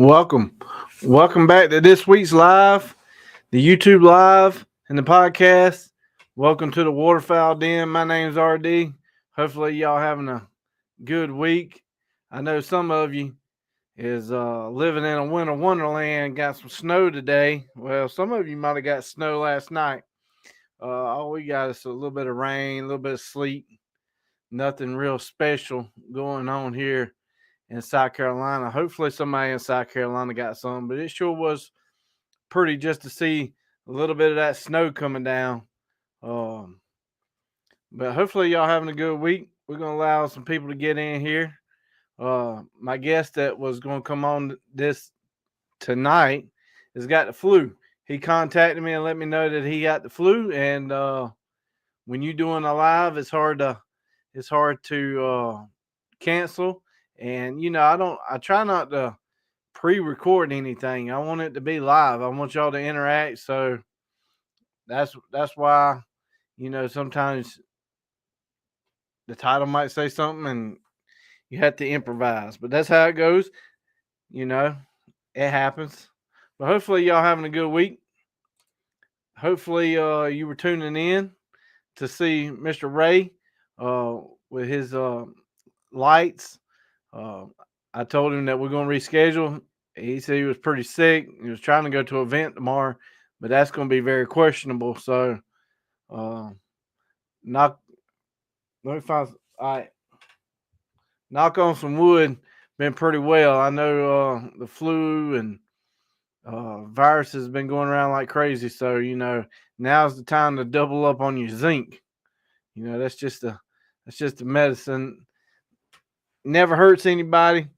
Welcome. Welcome back to this week's live, the YouTube live and the podcast. Welcome to the Waterfowl Den. My name's RD. Hopefully y'all having a good week. I know some of you is living in a winter wonderland, got some snow today. Well, some of you might have got snow last night. All we got is a little bit of rain, a little bit of sleet. Nothing real special going on here in South Carolina. Hopefully somebody in South Carolina got some, but it sure was pretty just to see a little bit of that snow coming down. Um, but hopefully y'all having a good week. We're gonna allow some people to get in here. My guest that was gonna come on this tonight has got the flu. He contacted me and let me know that he got the flu. And when you're doing a live, it's hard to cancel. And I try not to pre-record anything. I want it to be live. I want y'all to interact. So that's why, sometimes the title might say something and you have to improvise. But that's how it goes. You know, it happens. But hopefully y'all having a good week. Hopefully you were tuning in to see Mr. Ray with his lights. Uh, I told him that we're going to reschedule. He said he was pretty sick. He was trying to go to an event tomorrow, but that's going to be very questionable. So, knock. Let me find. All right, knock on some wood. Been pretty well. I know the flu and virus has been going around like crazy. So now's the time to double up on your zinc. That's just a medicine. Never hurts anybody.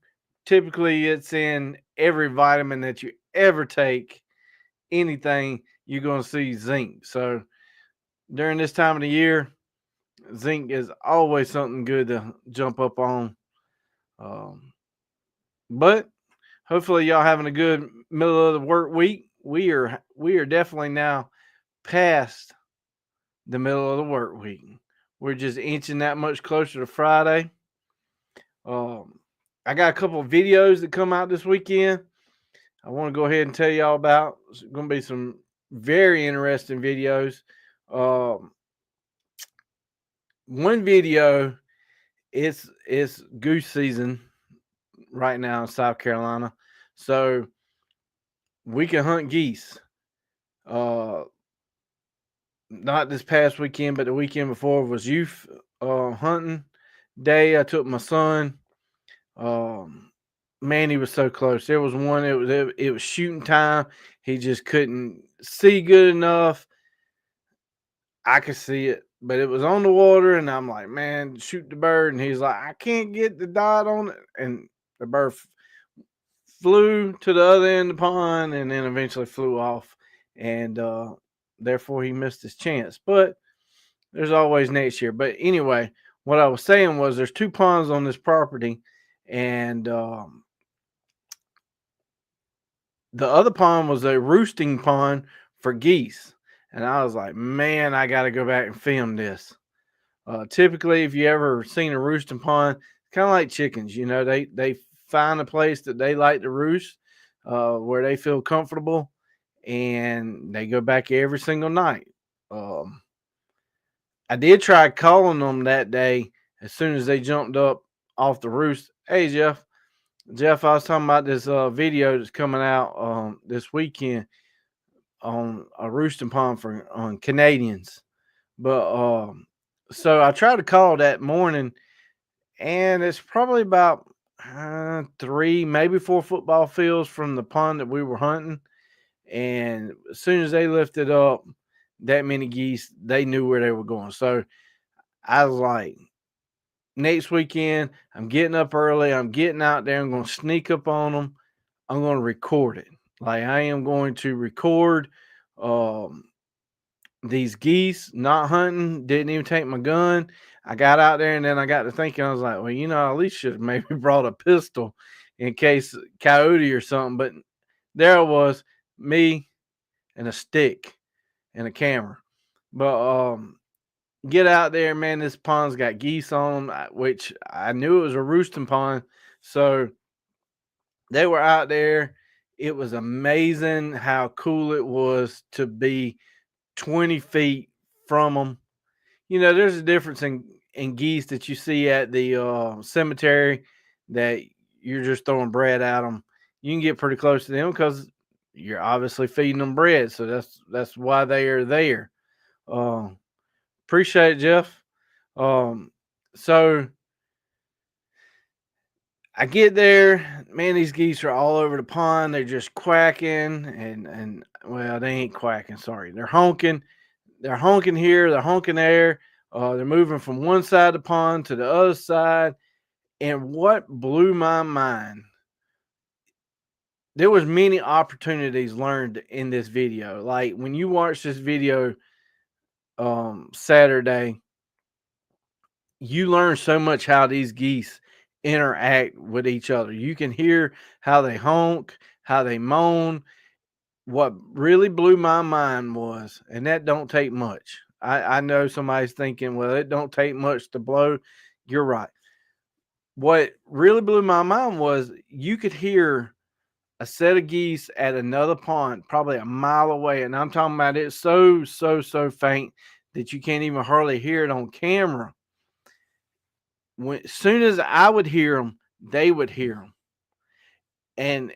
Typically, it's in every vitamin that you ever take. Anything you're going to see zinc. So during this time of the year, zinc is always something good to jump up on. Um, but hopefully, y'all having a good middle of the work week. We are definitely now past the middle of the work week. We're just inching that much closer to Friday. I got a couple of videos that come out this weekend. I want to go ahead and tell y'all about. It's going to be some very interesting videos. Um, One video, it's goose season right now in South Carolina, so we can hunt geese. Uh, Not this past weekend, but the weekend before was youth hunting day. I took my son. Um, Man, he was so close. There was one. It was shooting time. He just couldn't see good enough. I could see it, but it was on the water, and I'm like, man, shoot the bird. And he's like, I can't get the dot on it, and the bird flew to the other end of the pond, and then eventually flew off, and therefore he missed his chance. But there's always next year. But anyway, what I was saying was there's two ponds on this property, and the other pond was a roosting pond for geese. And I was like, man, I got to go back and film this. Typically, if you ever seen a roosting pond, kind of like chickens, they find a place that they like to roost, where they feel comfortable, and they go back every single night. Um, I did try calling them that day as soon as they jumped up off the roost. Hey, Jeff, I was talking about this video that's coming out this weekend on a roosting pond for on Canadians. But so I tried to call that morning, and it's probably about 3, maybe 4 football fields from the pond that we were hunting. And as soon as they lifted up that many geese, they knew where they were going. So I was like, next weekend, I'm getting up early. I'm getting out there. I'm going to sneak up on them. I'm going to record it. Like I am going to record um, these geese, not hunting, didn't even take my gun. I got out there and then I got to thinking, I was like, well, I at least should have maybe brought a pistol in case coyote or something. But there it was, me and a stick and a camera. But get out there, man. This pond's got geese on them, which I knew it was a roosting pond. So They were out there. It was amazing how cool it was to be 20 feet from them. There's a difference in geese that you see at the cemetery that you're just throwing bread at them. You can get pretty close to them because you're obviously feeding them bread, so that's why they are there. Uh, Appreciate it, Jeff. Um, so I get there, man. These geese are all over the pond. They're just quacking, and well, they ain't quacking. Sorry, they're honking. They're honking here. They're honking there. They're moving from one side of the pond to the other side. And what blew my mind, there was many opportunities learned in this video. Like when you watch this video Saturday, you learn so much how these geese interact with each other. You can hear how they honk, how they moan. What really blew my mind was, and that don't take much. I know somebody's thinking, well, it don't take much to blow. You're right. What really blew my mind was you could hear a set of geese at another pond, probably a mile away. And I'm talking about it so faint that you can't even hardly hear it on camera. As soon as I would hear them, they would hear them. And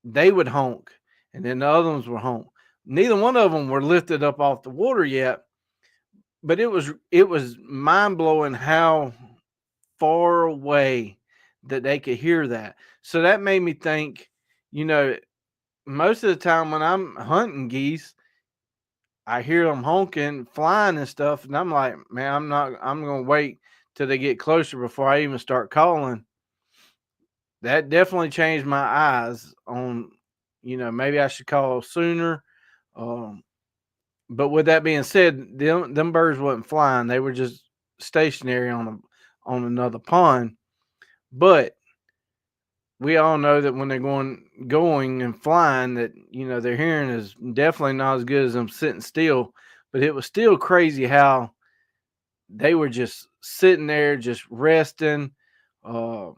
they would honk. And then the other ones would honk. Neither one of them were lifted up off the water yet, but it was mind blowing how far away that they could hear that. So that made me think, you know, most of the time when I'm hunting geese, I hear them honking, flying and stuff, and I'm like, man, I'm gonna wait till they get closer before I even start calling. That definitely changed my eyes on, maybe I should call sooner. Um, but with that being said, them birds wasn't flying; they were just stationary on another pond. But we all know that when they're going and flying, that their hearing is definitely not as good as them sitting still. But it was still crazy how they were just sitting there, just resting. Uh,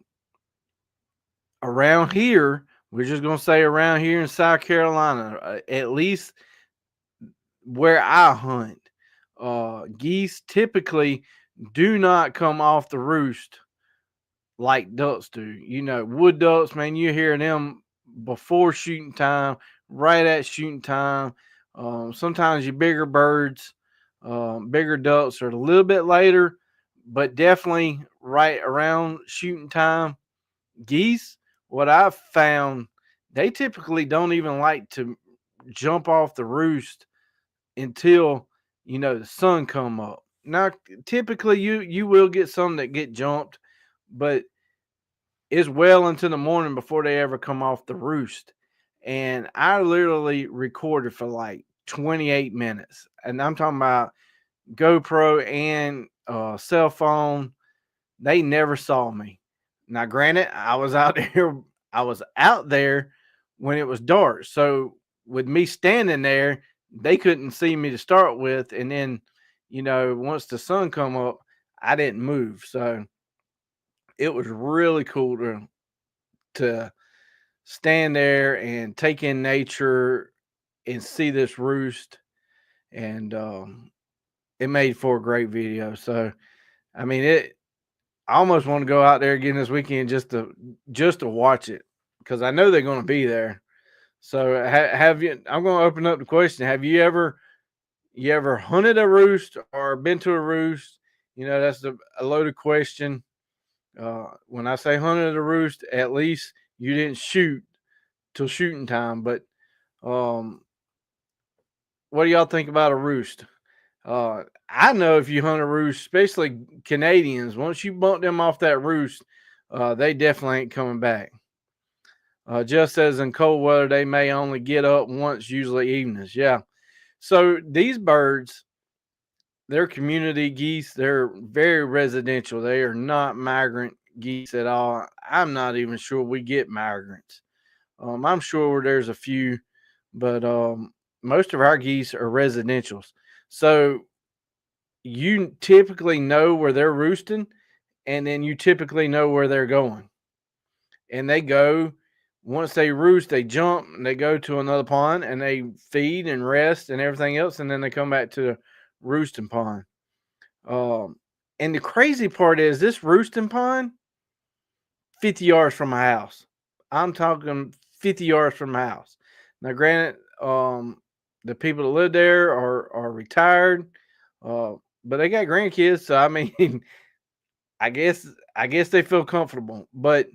Around here, we're just gonna say around here in South Carolina, at least where I hunt, geese typically do not come off the roost like ducks do. Wood ducks, man, you hear them before shooting time, right at shooting time. Sometimes your bigger birds, bigger ducks are a little bit later, but definitely right around shooting time. Geese, what I've found, they typically don't even like to jump off the roost until the sun come up. Now, typically you will get some that get jumped, but it's well into the morning before they ever come off the roost. And I literally recorded for like 28 minutes. And I'm talking about GoPro and cell phone. They never saw me. Now, granted, I was out there when it was dark. So with me standing there, they couldn't see me to start with. And then, once the sun come up, I didn't move. So it was really cool to stand there and take in nature and see this roost. And it made for a great video. So I mean I almost want to go out there again this weekend just to watch it because I know they're going to be there. So have you? I'm going to open up the question. Have you ever hunted a roost or been to a roost? That's a loaded question. When I say hunted a roost, at least you didn't shoot till shooting time. But um, what do y'all think about a roost? I know if you hunt a roost, especially Canadians, once you bump them off that roost, they definitely ain't coming back. Just as in cold weather, they may only get up once, usually evenings. Yeah. So these birds, they're community geese. They're very residential. They are not migrant geese at all. I'm not even sure we get migrants. I'm sure there's a few, but most of our geese are residentials. So you typically know where they're roosting, and then you typically know where they're going. And they go. Once they roost, they jump and they go to another pond and they feed and rest and everything else, and then they come back to the roosting pond. Um, and the crazy part is this roosting pond, 50 yards from my house. I'm talking 50 yards from my house. Now, granted, the people that live there are retired, uh, but they got grandkids, so I mean, I guess I guess they feel comfortable. But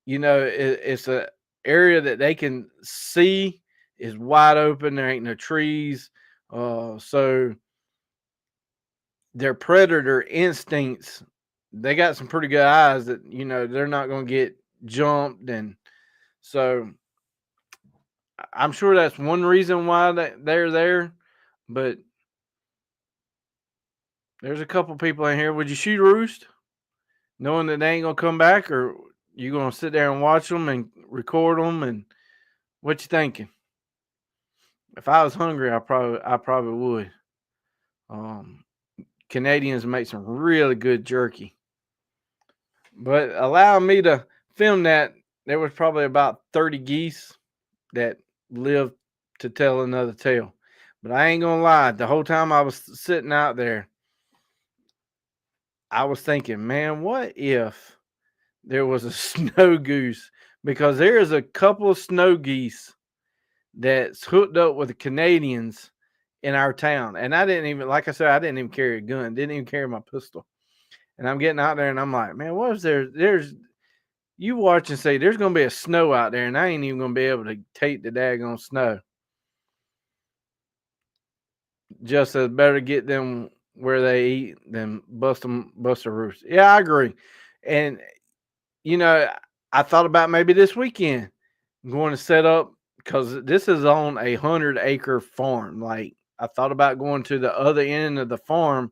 it's a area that they can see is wide open. There ain't no trees, so their predator instincts, they got some pretty good eyes that they're not going to get jumped, and so I'm sure that's one reason why they're there. But there's a couple people in here. Would you shoot a roost knowing that they ain't gonna come back, or you gonna sit there and watch them and record them? And what you thinking? If I was hungry, I probably would. Um, Canadians make some really good jerky. But allow me to film that. There was probably about 30 geese that lived to tell another tale. But I ain't gonna lie, the whole time I was sitting out there, I was thinking, man, what if there was a snow goose? Because there is a couple of snow geese that's hooked up with the Canadians in our town. And I didn't even, like I said, I didn't even carry a gun, didn't even carry my pistol. And I'm getting out there and I'm like, man, what if there's you watch and say there's gonna be a snow out there and I ain't even gonna be able to take the daggone snow. Just as better get them where they eat than bust a roost. Yeah, I agree. And you know, I thought about maybe this weekend going to set up because this is on 100-acre farm. Like I thought about going to the other end of the farm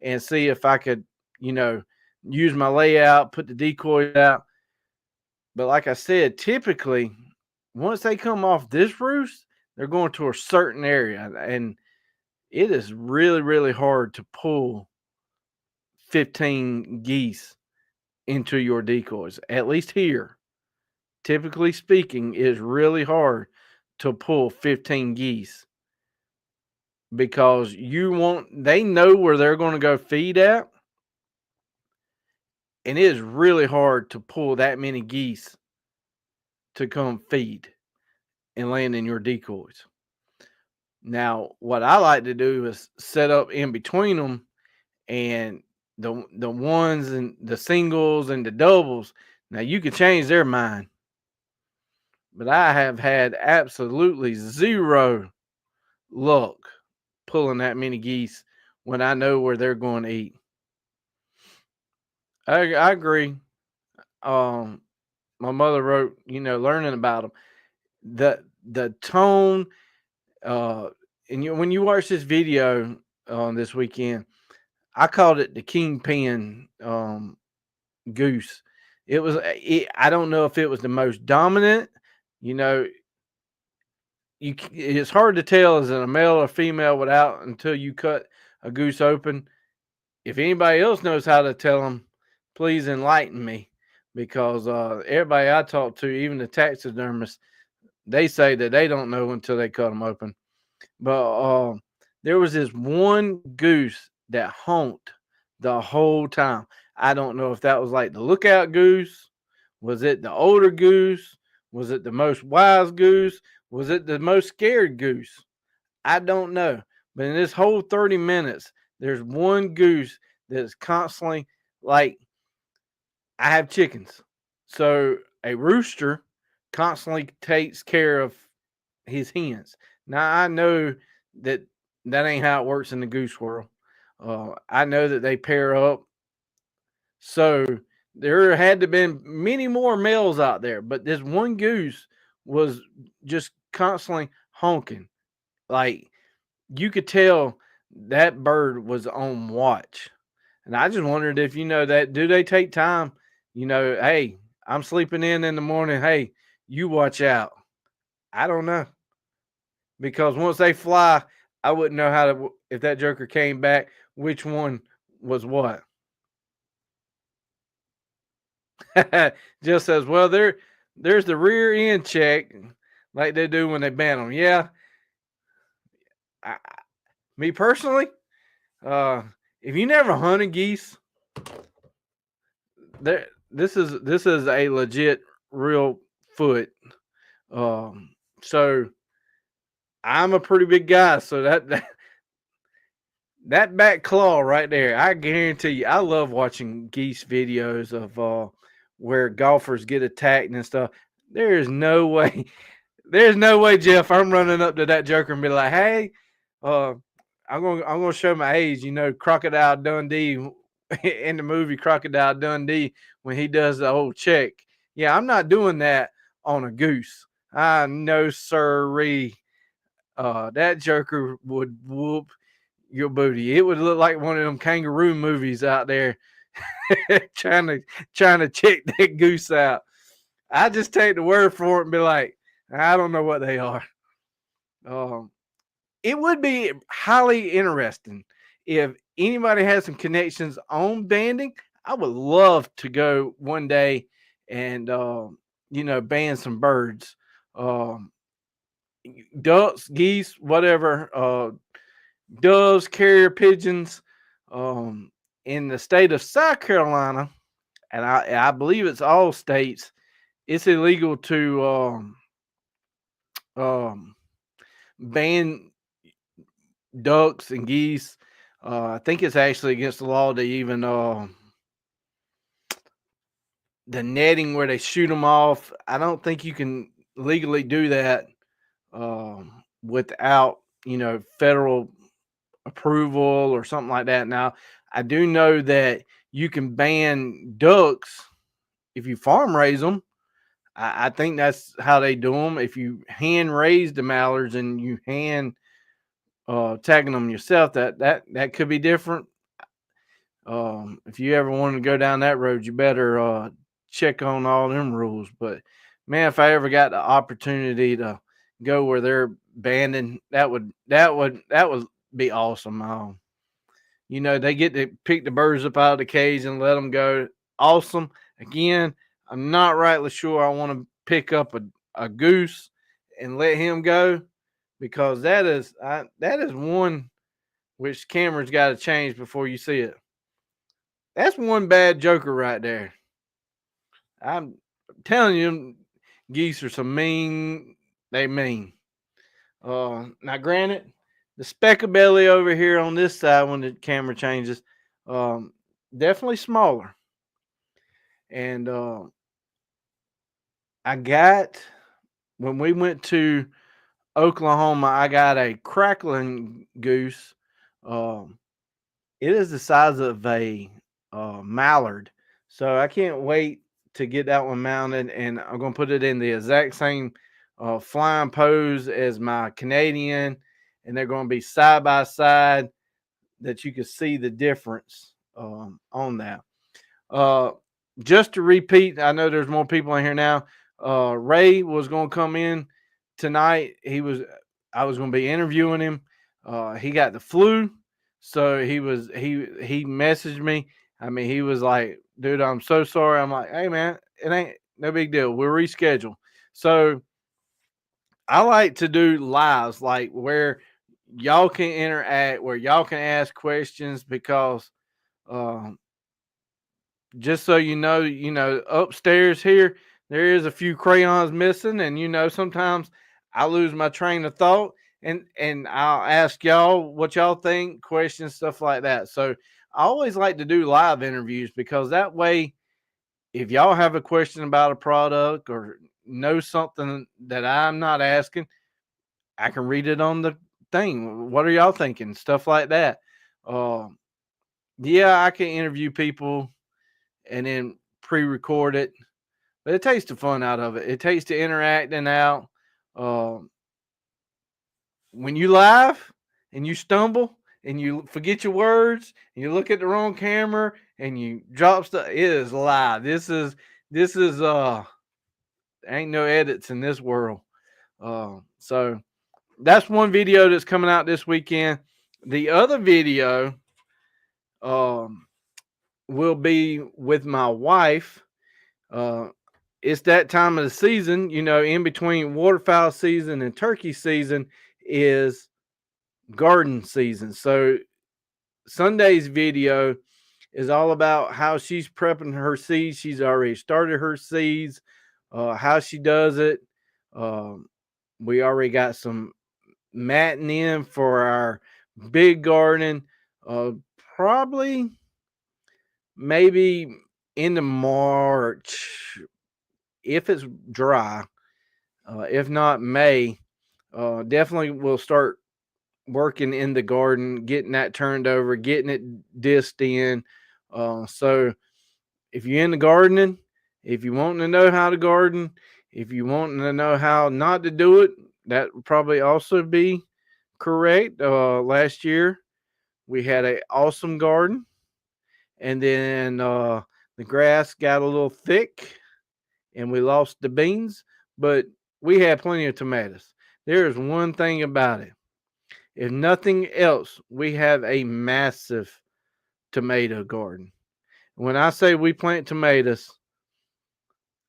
and see if I could, you know, use my layout, put the decoys out. But like I said, typically once they come off this roost, they're going to a certain area, and it is really, really hard to pull 15 geese into your decoys. At least here, typically speaking, it is really hard to pull 15 geese because they know where they're going to go feed at, and it is really hard to pull that many geese to come feed and land in your decoys. Now, what I like to do is set up in between them, and the ones and the singles and the doubles. Now you can change their mind, but I have had absolutely zero luck pulling that many geese when I know where they're going to eat. I agree. Um, my mother wrote, learning about them, the tone, uh, and when you watch this video on this weekend, I called it the kingpin goose. I don't know if it was the most dominant. You know, it's hard to tell is it a male or female without until you cut a goose open. If anybody else knows how to tell them, please enlighten me, because everybody I talk to, even the taxidermists, they say that they don't know until they cut them open. But there was this one goose that honked the whole time. I don't know if that was like the lookout goose. Was it the older goose? Was it the most wise goose? Was it the most scared goose? I don't know. But in this whole 30 minutes, there's one goose that's constantly like, I have chickens. So a rooster constantly takes care of his hens. Now I know that ain't how it works in the goose world. I know that they pair up. So there had to been many more males out there, but this one goose was just constantly honking. Like you could tell that bird was on watch. And I just wondered if that do they take time? Hey, I'm sleeping in the morning. Hey, you watch out. I don't know, because once they fly, I wouldn't know how to if that joker came back, which one was what. Just as well, there's the rear end check, like they do when they ban them. Yeah, I, me personally, uh, if you never hunted geese, there this is a legit real foot. Um, so I'm a pretty big guy, so that back claw right there, I guarantee you, I love watching geese videos of where golfers get attacked and stuff. There is no way, there's no way, Jeff, I'm running up to that joker and be like, "Hey, uh, I'm gonna show my age." You know, Crocodile Dundee in the movie Crocodile Dundee when he does the old check. Yeah, I'm not doing that on a goose. I no sirree. That joker would whoop your booty. It would look like one of them kangaroo movies out there trying to check that goose out. I just take the word for it and be like, I don't know what they are. Um, it would be highly interesting if anybody has some connections on banding. I would love to go one day and band some birds, um, ducks, geese, whatever, doves, carrier pigeons, um, in the state of South Carolina, and I believe it's all states. It's illegal to um, ban ducks and geese. I think it's actually against the law to even the netting where they shoot them off. I don't think you can legally do that without federal approval or something like that. Now, I do know that you can ban ducks if you farm raise them. I think that's how they do them. If you hand raise the mallards and you hand tagging them yourself, that could be different. If you ever want to go down that road, you better check on all them rules. But man, if I ever got the opportunity to go where they're banning, that would be awesome. They get to pick the birds up out of the cage and let them go. Awesome. Again, I'm not rightly sure I want to pick up a goose and let him go because that is one which camera's got to change before you see it. That's one bad joker right there. I'm telling you, geese are some mean. They mean. Now, granted, the speck of belly over here on this side when the camera changes, um, definitely smaller. And I got when we went to Oklahoma, I got a crackling goose. Um, it is the size of a mallard, so I can't wait to get that one mounted, and I'm gonna put it in the exact same flying pose as my Canadian, and they're gonna be side by side that you can see the difference on that. Uh, just to repeat, I know there's more people in here now. Ray was going to come in tonight. I was going to be interviewing him. He got the flu, so he messaged me. I mean, he was like, "Dude, I'm so sorry." I'm like, "Hey, man, it ain't no big deal. We'll reschedule." So I like to do lives like where y'all can interact, where y'all can ask questions because. Um, just so upstairs here, there is a few crayons missing, and sometimes I lose my train of thought, and I'll ask y'all what y'all think, questions, stuff like that. So I always like to do live interviews because that way, if y'all have a question about a product or know something that I'm not asking, I can read it on the thing. What are y'all thinking? Stuff like that. Uh, yeah, I can interview people and then pre-record it. But it takes the fun out of it. It takes the interacting out. Um, when you laugh and you stumble and you forget your words and you look at the wrong camera and you drop stuff, it is live. This is ain't no edits in this world. So that's one video that's coming out this weekend. The other video um will be with my wife. Uh, it's that time of the season, in between waterfowl season and turkey season is garden season. So Sunday's video is all about how she's prepping her seeds. She's already started her seeds, how she does it. Um, we already got some matting in for our big garden. Uh, Probably maybe into March if it's dry. If not May, definitely we'll start working in the garden, getting that turned over, getting it disced in. So if you're into gardening, if you want to know how to garden, if you want to know how not to do it, that would probably also be correct. Last year we had an awesome garden, and then the grass got a little thick, and we lost the beans, but we had plenty of tomatoes. There is one thing about it. If nothing else, we have a massive tomato garden. When I say we plant tomatoes,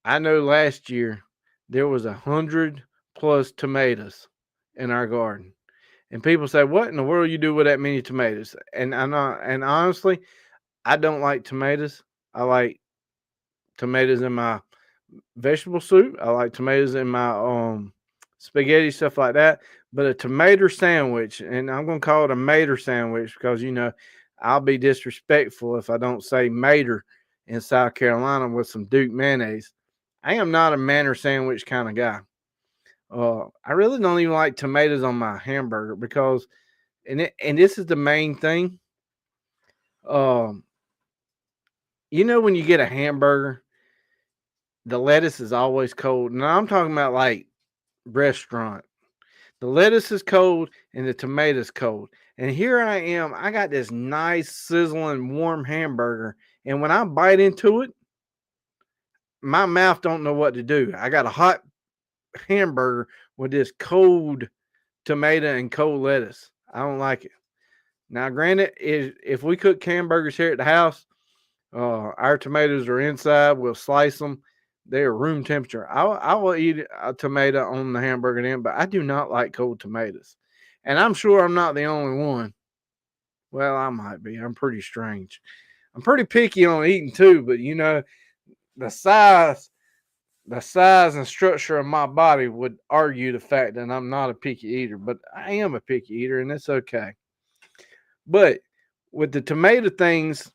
I know last year there was 100+ tomatoes in our garden. And people say, "What in the world you do with that many tomatoes?" And I'm not, and honestly, I don't like tomatoes. I like tomatoes in my vegetable soup. I like tomatoes in my spaghetti, stuff like that. But a tomato sandwich, and I'm gonna call it a mater sandwich because I'll be disrespectful if I don't say mater in South Carolina with some Duke mayonnaise. I am not a mater sandwich kind of guy. I really don't even like tomatoes on my hamburger because, and this is the main thing. Um, when you get a hamburger, the lettuce is always cold. Now I'm talking about like restaurant. The lettuce is cold and the tomatoes cold. And here I am. I got this nice sizzling warm hamburger, and when I bite into it, my mouth don't know what to do. I got a hot hamburger with this cold tomato and cold lettuce. I don't like it. Now, granted, if we cook hamburgers here at the house, our tomatoes are inside. We'll slice them. They are room temperature. I will eat a tomato on the hamburger then, but I do not like cold tomatoes. And I'm sure I'm not the only one. Well, I might be. I'm pretty strange. I'm pretty picky on eating too, but the size, the size and structure of my body would argue the fact that I'm not a picky eater, but I am a picky eater, and it's okay. But with the tomato things,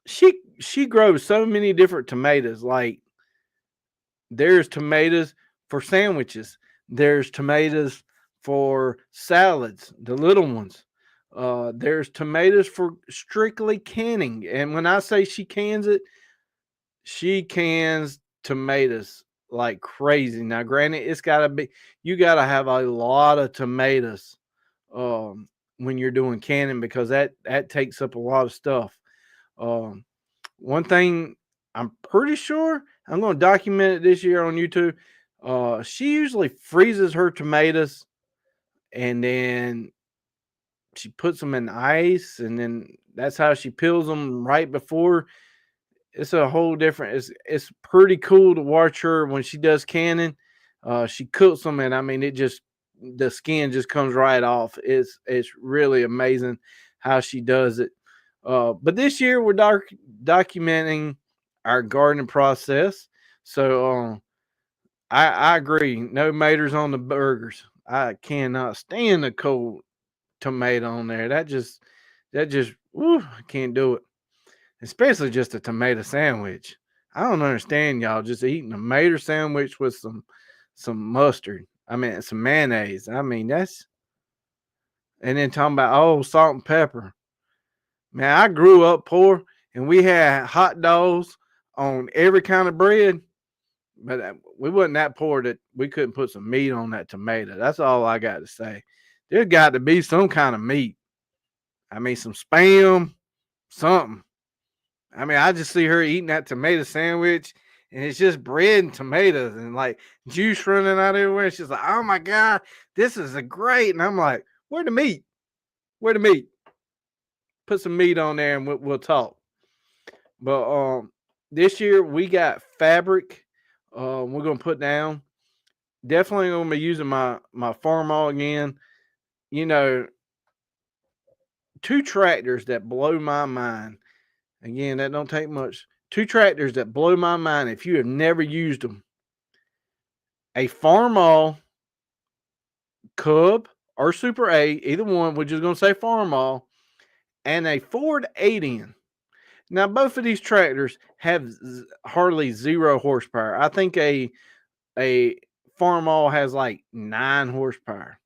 she grows so many different tomatoes. Like there's tomatoes for sandwiches. There's tomatoes for salads, the little ones. There's tomatoes for strictly canning. And when I say she cans it, she cans tomatoes like crazy. Now, granted, you got to have a lot of tomatoes when you're doing canning because that takes up a lot of stuff. Um, One thing I'm pretty sure I'm going to document it this year on YouTube. She usually freezes her tomatoes and then she puts them in ice, and then that's how she peels them right before. It's a whole different. It's pretty cool to watch her when she does canning. She cooks them, and I mean, the skin just comes right off. It's really amazing how she does it. But this year we're documenting our gardening process. So I agree. No tomatoes on the burgers. I cannot stand the cold tomato on there. That just I can't do it. Especially just a tomato sandwich. I don't understand y'all just eating a tomato sandwich with some mustard. I mean some mayonnaise. I mean and then talking about salt and pepper. Man, I grew up poor and we had hot dogs on every kind of bread, but we wasn't that poor that we couldn't put some meat on that tomato. That's all I got to say. There's got to be some kind of meat. I mean, some spam, something. I mean, I just see her eating that tomato sandwich and it's just bread and tomatoes and like juice running out everywhere. She's like, "Oh my God, this is a great." And I'm like, "Where the meat? Where the meat? Put some meat on there and we'll talk." But this year we got fabric. we're gonna put down. Definitely gonna be using my farm all again. You know, two tractors that blow my mind. Again, that don't take much. Two tractors that blow my mind if you have never used them. A farm all Cub or Super A, either one. We're just gonna say farm all, and a Ford 8N. Now, both of these tractors have hardly 0 horsepower. I think a farm all has like 9 horsepower.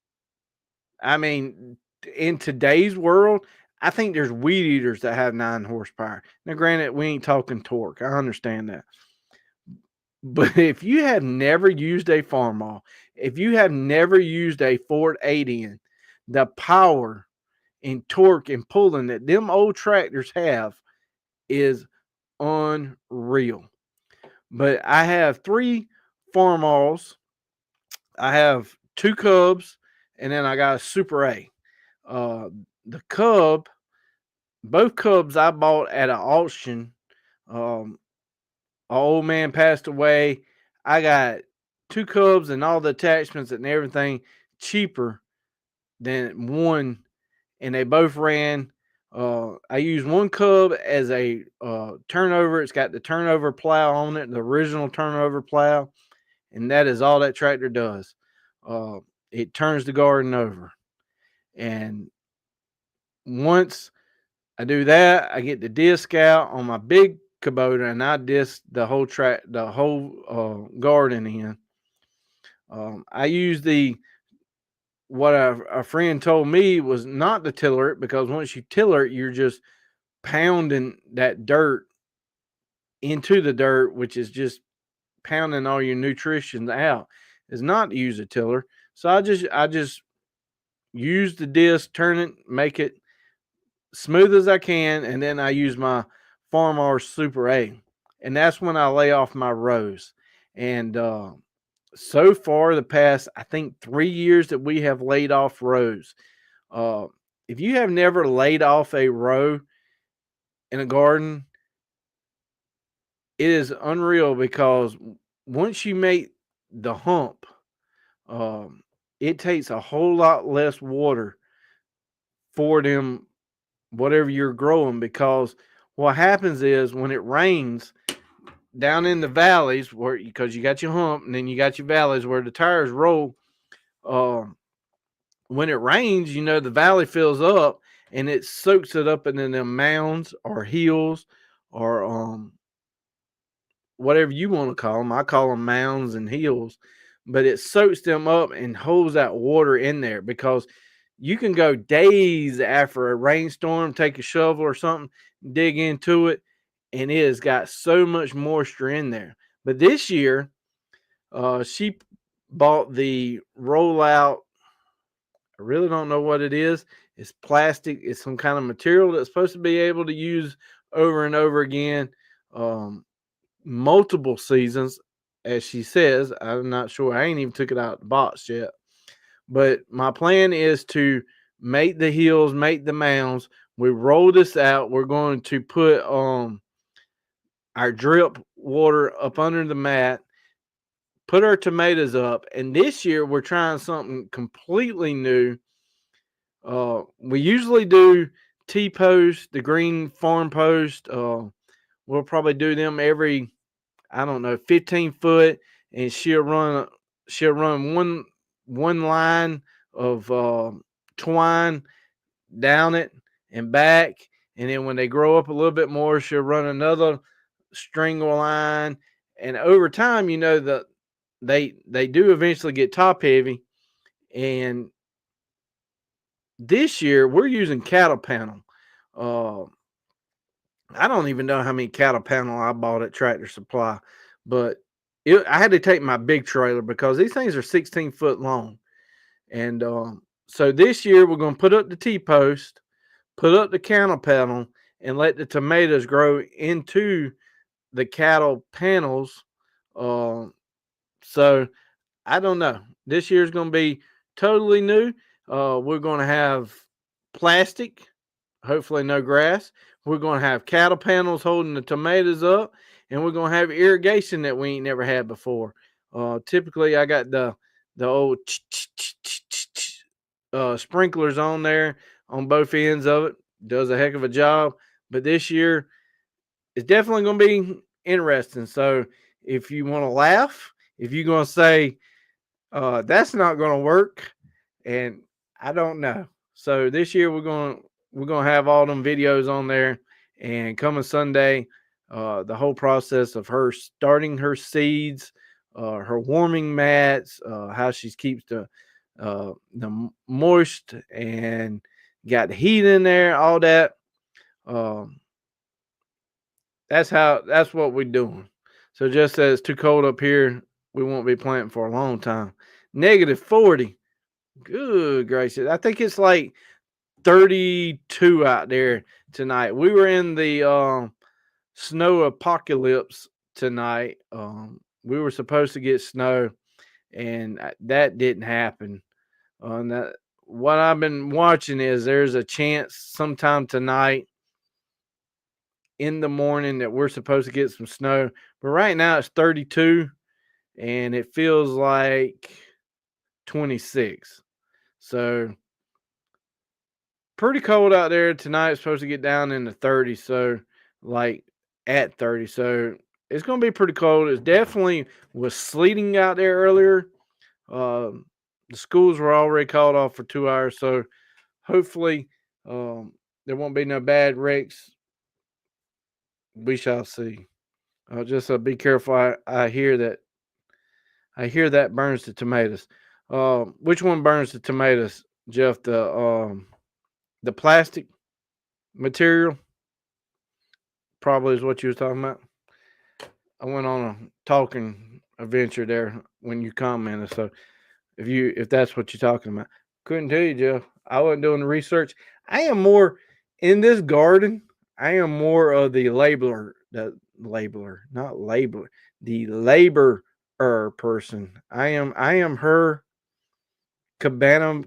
I mean, in today's world, I think there's weed eaters that have 9 horsepower. Now, granted, we ain't talking torque. I understand that. But if you have never used a farm all, if you have never used a Ford 8N, the power and torque and pulling that them old tractors have is unreal. But I have 3 farm alls. I have 2 Cubs, and then I got a Super A. The Cub, both Cubs I bought at an auction. Um, an old man passed away. I got 2 Cubs and all the attachments and everything cheaper than one, and they both ran. I used one Cub as a turnover. It's got the turnover plow on it, the original turnover plow, and that is all that tractor does. Uh, it turns the garden over, and once I do that, I get the disc out on my big Kubota, and I disc the whole track, the whole garden in. I use the what a friend told me was not to tiller it, because once you tiller it, you're just pounding that dirt into the dirt, which is just pounding all your nutrition out. Is not to use a tiller. So I just use the disc, turn it, make it smooth as I can, and then I use my Farm R Super A, and that's when I lay off my rows. And so far, the past I think 3 years that we have laid off rows. Uh, if you have never laid off a row in a garden, it is unreal, because once you make the hump, um, it takes a whole lot less water for them, whatever you're growing, because what happens is when it rains down in the valleys, where because you got your hump and then you got your valleys where the tires roll, um, when it rains, the valley fills up and it soaks it up into them mounds or hills, or whatever you want to call them. I call them mounds and hills, but it soaks them up and holds that water in there, because you can go days after a rainstorm, take a shovel or something, dig into it, and it has got so much moisture in there. But this year, she bought the rollout. I really don't know what it is. It's plastic. It's some kind of material that's supposed to be able to use over and over again, um, multiple seasons, as she says. I'm not sure. I ain't even took it out of the box yet. But my plan is to make the hills, make the mounds. We roll this out. We're going to put our drip water up under the mat, put our tomatoes up. And this year we're trying something completely new. We usually do T-post, the green farm post. We'll probably do them every, I don't know, 15 foot, and she'll run one line of twine down it and back, and then when they grow up a little bit more, she'll run another string line, and over time, that they do eventually get top heavy. And this year we're using cattle panel. Uh, I don't even know how many cattle panel I bought at Tractor Supply, but I had to take my big trailer, because these things are 16 foot long. And so this year we're going to put up the T-post, put up the cattle panel, and let the tomatoes grow into the cattle panels. So I don't know. This year's going to be totally new. We're going to have plastic, hopefully no grass. We're going to have cattle panels holding the tomatoes up, and we're gonna have irrigation that we ain't never had before. Typically, I got the old sprinklers on there on both ends of it. Does a heck of a job. But this year, it's definitely going to be interesting. So if you want to laugh, if you're going to say that's not going to work, and I don't know. So this year we're gonna have all them videos on there, and coming Sunday, the whole process of her starting her seeds, her warming mats, how she keeps the moist and got the heat in there, all that. Um, that's what we're doing. So just as it's too cold up here, we won't be planting for a long time. -40. Good gracious. I think it's like 32 out there tonight. We were in the snow apocalypse tonight. We were supposed to get snow, and that didn't happen. And what I've been watching is there's a chance sometime tonight in the morning that we're supposed to get some snow. But right now it's 32 and it feels like 26. So pretty cold out there tonight. It's supposed to get down in the 30s. So like at 30. So it's going to be pretty cold. It definitely was sleeting out there earlier. The schools were already called off for 2 hours. So hopefully there won't be no bad wrecks. We shall see. Just be careful. I hear that. I hear that burns the tomatoes. Which one burns the tomatoes, Jeff? The plastic material probably is what you was talking about. I went on a talking adventure there when you commented. So if that's what you're talking about, couldn't tell you, Jeff. I wasn't doing the research. I am more in this garden. I am more of the the laborer person. I am her cabana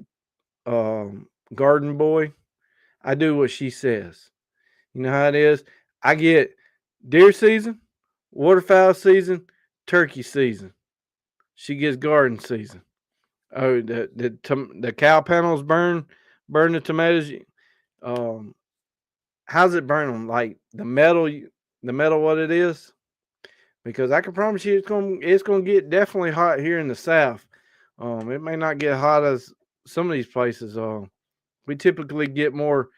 garden boy. I do what she says. You know how it is. I get deer season, waterfowl season, turkey season. She gets garden season. Oh, the cow panels burn the tomatoes. Um, how's it burn them? Like the metal, what it is? Because I can promise you, it's gonna get definitely hot here in the south. It may not get hot as some of these places. We typically get more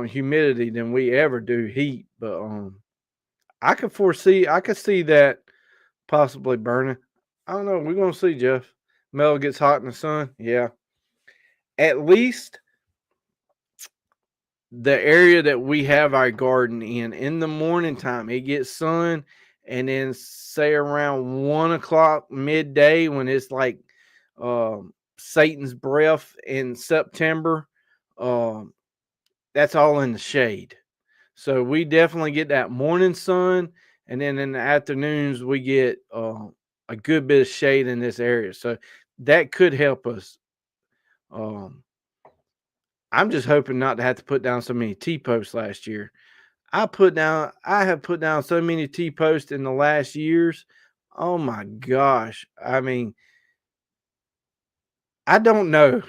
humidity than we ever do heat, but I could see that possibly burning. I don't know. We're gonna see, Jeff. Metal gets hot in the sun. Yeah, at least the area that we have our garden in the morning time, it gets sun, and then say around 1 o'clock midday when it's like Satan's breath in September, um, that's all in the shade. So we definitely get that morning sun, and then in the afternoons we get a good bit of shade in this area. So that could help us. Um, I'm just hoping not to have to put down so many T posts last year. I have put down so many T posts in the last years. Oh my gosh. I mean, I don't know.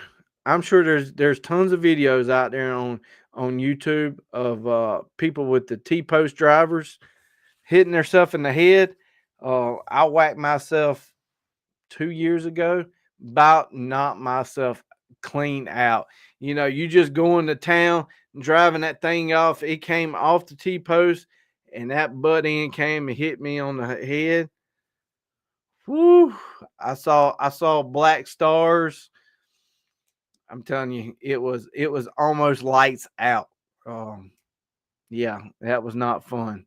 I'm sure there's tons of videos out there on YouTube of people with the T post drivers hitting themselves in the head. I whacked myself 2 years ago, about knocked myself clean out. You know, you just going to town, driving that thing off. It came off the T post, and that butt end came and hit me on the head. Whew! I saw black stars. I'm telling you, it was almost lights out. Um, yeah, that was not fun.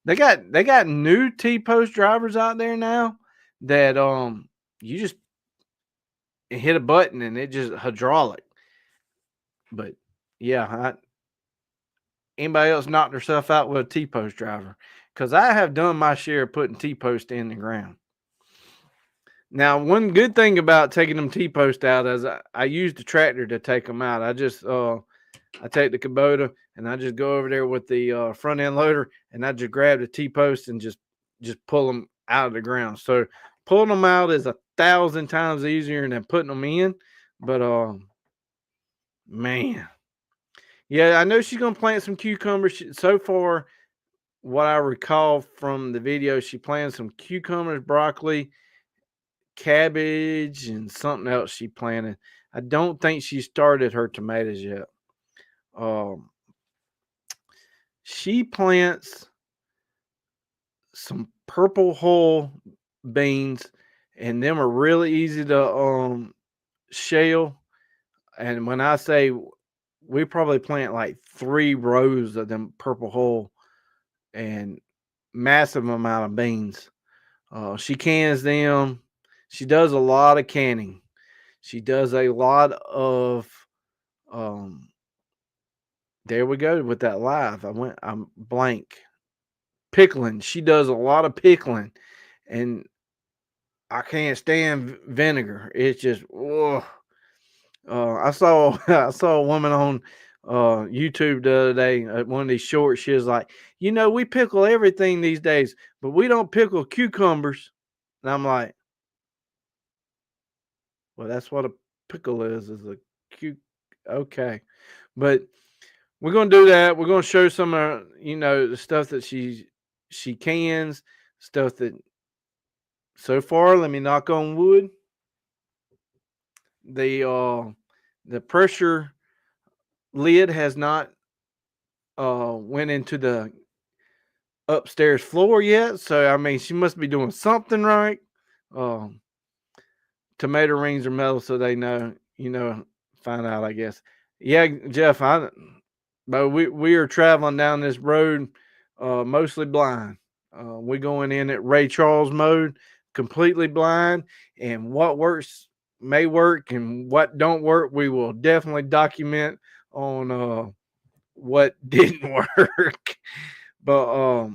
They got new T post drivers out there now that you just hit a button and it just hydraulic. But yeah, anybody else knocked herself out with a T post driver? Because I have done my share of putting T post in the ground. Now, one good thing about taking them T post out is I use the tractor to take them out. I take the Kubota and I just go over there with the front end loader and I just grab the T post and just just pull them out of the ground. So pulling them out is 1,000 times easier than putting them in. But man, yeah, I know she's gonna plant some cucumbers. So far, what I recall from the video, she planted some cucumbers, broccoli, cabbage, and something else she planted. I don't think she started her tomatoes yet. Um, she plants some purple hull beans, and them are really easy to shell. And when I say we probably plant like 3 rows of them purple hull and massive amount of beans. She cans them. She does a lot of canning. She does a lot of um there we go with that live. I'm blank. Pickling. She does a lot of pickling. And I can't stand vinegar. It's just ugh. I saw I saw a woman on YouTube the other day at one of these shorts. She was like, we pickle everything these days, but we don't pickle cucumbers. And I'm like, well, that's what a pickle is a cu. Okay, but we're gonna do that. We're gonna show some of the stuff that she cans, stuff that so far. Let me knock on wood. The pressure lid has not went into the upstairs floor yet. So I mean, she must be doing something right. Um, Tomato rings are metal, so they know. Find out. I guess. Yeah, Jeff. But we are traveling down this road, mostly blind. We're going in at Ray Charles mode, completely blind, and what works may work, and what don't work, we will definitely document on what didn't work. But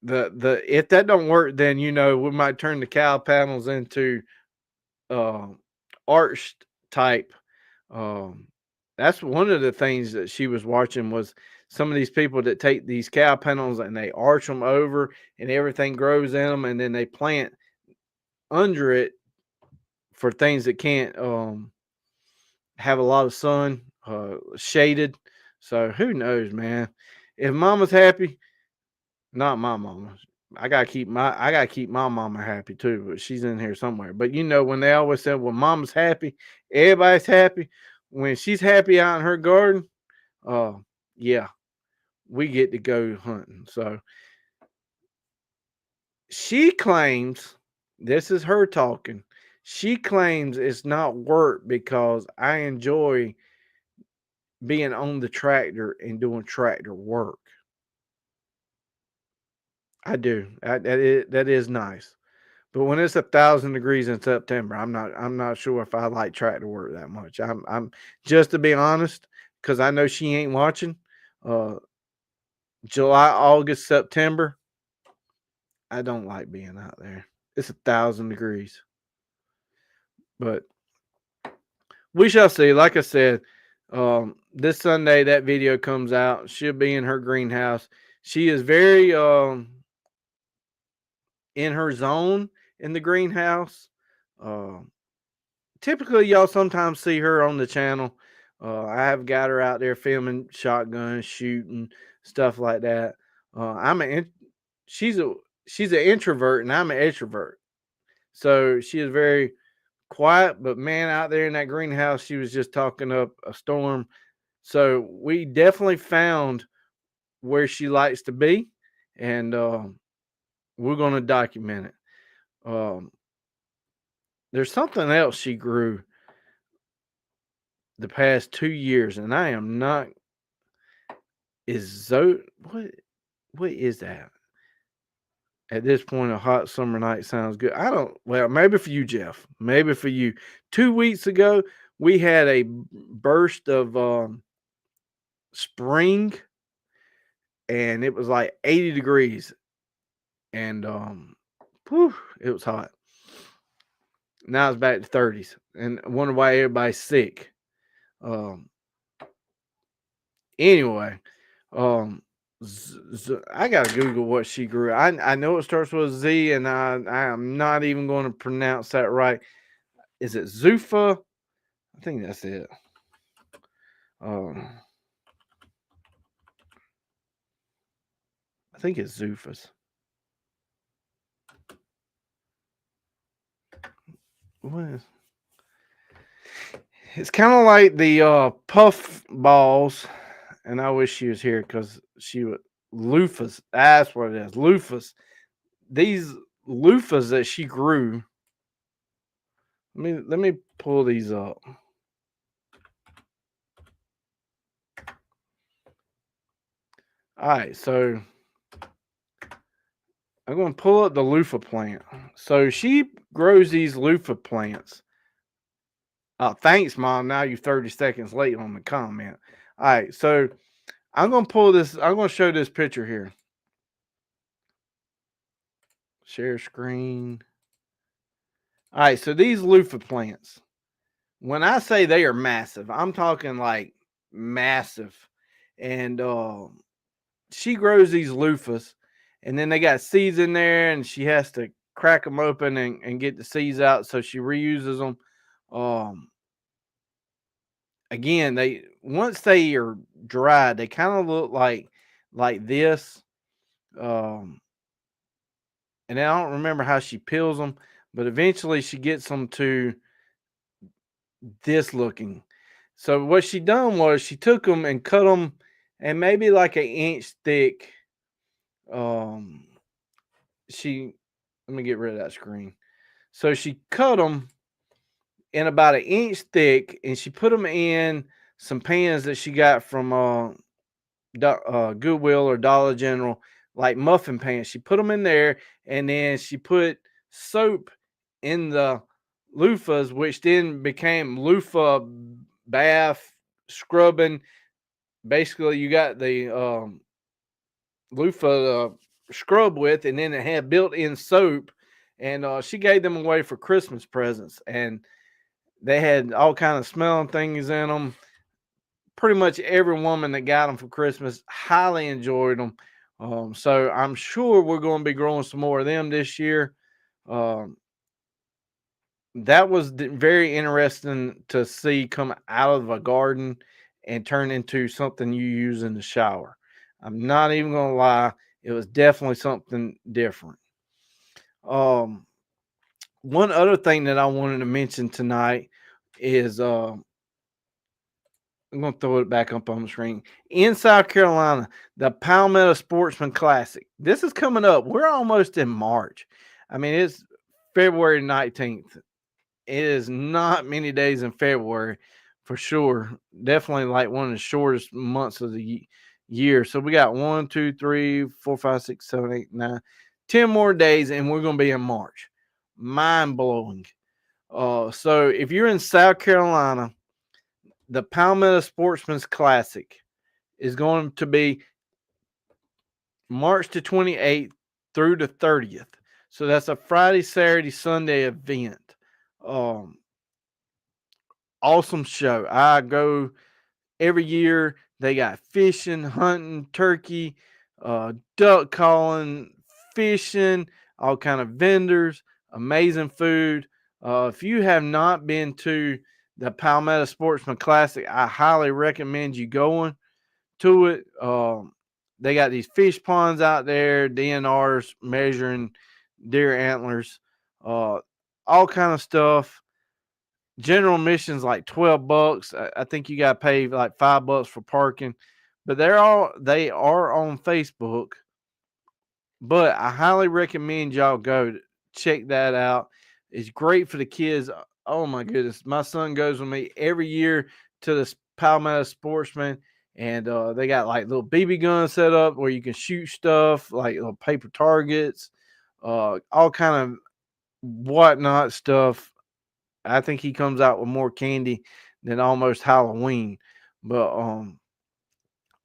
the if that don't work, then we might turn the cow panels into uh arched type. Um, that's one of the things that she was watching was some of these people that take these cow panels and they arch them over and everything grows in them, and then they plant under it for things that can't have a lot of sun, shaded. So who knows, man? If mama's happy, not my mama. I gotta keep my mama happy too, but she's in here somewhere. But when they always say, "Well, mama's happy, everybody's happy." When she's happy out in her garden, uh, yeah, we get to go hunting. So she claims this is her talking. She claims it's not work because I enjoy being on the tractor and doing tractor work. I do. That is nice. But when it's 1,000 degrees in September, I'm not sure if I like tractor work that much. I'm just to be honest, because I know she ain't watching. Uh, July, August, September, I don't like being out there. It's 1,000 degrees, but we shall see. Like I said, this Sunday that video comes out. She'll be in her greenhouse. She is very in her zone in the greenhouse. Um, Typically, y'all sometimes see her on the channel. I have got her out there filming shotguns, shooting stuff like that. I'm an she's a she's an introvert and I'm an extrovert, so she is very quiet. But man, out there in that greenhouse, she was just talking up a storm. So we definitely found where she likes to be, and we're going to document it. Um, there's something else she grew the past 2 years, and I am not is so what is that? At this point, a hot summer night sounds good. I don't well, maybe for you, Jeff. Maybe for you. 2 weeks ago, we had a burst of spring and it was like 80 degrees and whew, it was hot. Now it's back to 30s. And I wonder why everybody's sick. Um anyway, um I gotta Google what she grew. I know it starts with a Z, and I am not even going to pronounce that right. Is it Zufa? I think that's it. I think it's Zufas. What is? It's kind of like the puff balls, and I wish she was here because she would loofahs. That's what it is, loofahs. These loofahs that she grew. Let me pull these up. All right, so I'm going to pull up the loofah plant. So she grows these loofah plants. Oh, thanks, Mom. Now you're 30 seconds late on the comment. All right, so I'm going to pull this. I'm going to show this picture here. Share screen. All right, so these loofah plants, when I say they are massive, I'm talking like massive. And she grows these loofahs, and then they got seeds in there, and she has to crack them open and get the seeds out. So she reuses them. Um, Again, they once they are dried, they kind of look like this. Um, and I don't remember how she peels them, but eventually she gets them to this looking. So what she done was she took them and cut them, and maybe like an inch thick. Um, she Let me get rid of that screen. So she cut them in about an inch thick, and she put them in some pans that she got from Goodwill or Dollar General, like muffin pans. She put them in there, and then she put soap in the loofahs, which then became loofah bath scrubbing. Basically, you got the loofah scrub with, and then it had built-in soap. And she gave them away for Christmas presents, and they had all kind of smelling things in them. Pretty much every woman that got them for Christmas highly enjoyed them. So I'm sure we're going to be growing some more of them this year. Um, that was very interesting to see come out of a garden and turn into something you use in the shower. I'm not even going to lie. It was definitely something different. Um, One other thing that I wanted to mention tonight is I'm going to throw it back up on the screen. In South Carolina, the Palmetto Sportsman Classic. This is coming up. We're almost in March. I mean, it's February 19th. It is not many days in February for sure. Definitely like one of the shortest months of the year. So we got 1, 2, 3, 4, 5, 6, 7, 8, 9, 10 more days, and we're going to be in March. Mind blowing. So if you're in South Carolina, the Palmetto Sportsman's Classic is going to be March the 28th through the 30th. So that's a Friday, Saturday, Sunday event. Um, awesome show. I go every year. They got fishing, hunting, turkey, duck calling, fishing, all kind of vendors, amazing food. If you have not been to the Palmetto Sportsman Classic, I highly recommend you going to it. They got these fish ponds out there, DNRs measuring deer antlers, uh, all kind of stuff. General admission's like $12. I think you got to pay like $5 for parking, but they are on Facebook. But I highly recommend y'all go check that out. It's great for the kids. Oh my goodness, my son goes with me every year to this Palmetto Sportsman, and they got like little BB guns set up where you can shoot stuff like little paper targets, all kind of whatnot stuff. I think he comes out with more candy than almost Halloween. But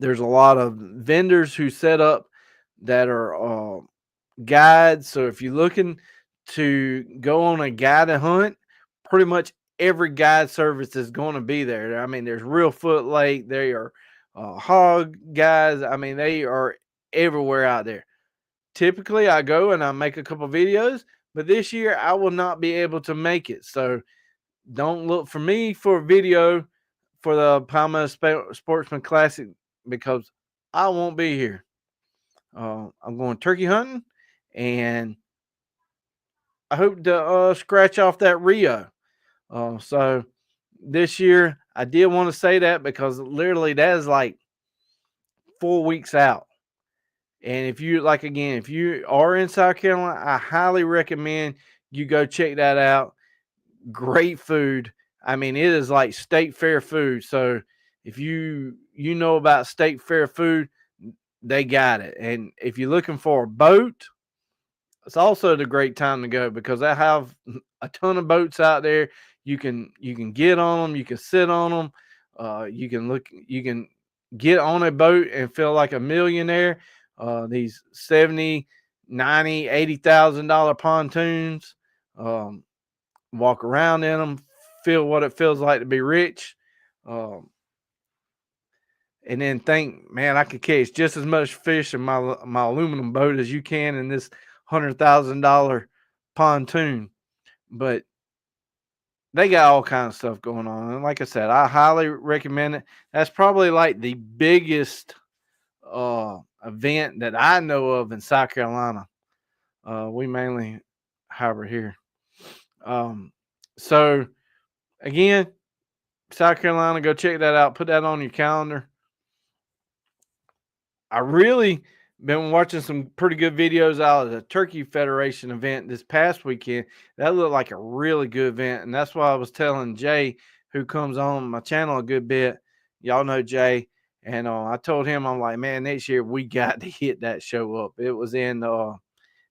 there's a lot of vendors who set up that are guides. So if you're looking to go on a guided hunt, pretty much every guide service is going to be there. I mean, there's Real Foot Lake. They are hog guys. I mean, they are everywhere out there. Typically, I go and I make a couple videos, but this year I will not be able to make it. So don't look for me for a video for the Palma Sportsman Classic because I won't be here. I'm going turkey hunting, and I hope to scratch off that Rio. So this year, I did want to say that because literally that is like 4 weeks out. And if you like, again, if you are in South Carolina, I highly recommend you go check that out. Great food. I mean, it is like state fair food. So if you know about state fair food, they got it. And if you're looking for a boat, it's also the great time to go because I have a ton of boats out there. You can get on them, you can sit on them, you can get on a boat and feel like a millionaire. These 70, 90, $80,000 pontoons. Um, Walk around in them, feel what it feels like to be rich. Um, and then think, man, I could catch just as much fish in my aluminum boat as you can in this $100,000 pontoon. But they got all kinds of stuff going on, and like I said, I highly recommend it. That's probably like the biggest event that I know of in South Carolina. We mainly have it here. Um, so again, South Carolina, go check that out. Put that on your calendar. I really been watching some pretty good videos out of the Turkey Federation event this past weekend. That looked like a really good event, and that's why I was telling Jay, who comes on my channel a good bit. Y'all know Jay, and I told him, I'm like, man, next year we got to hit that show up. It was in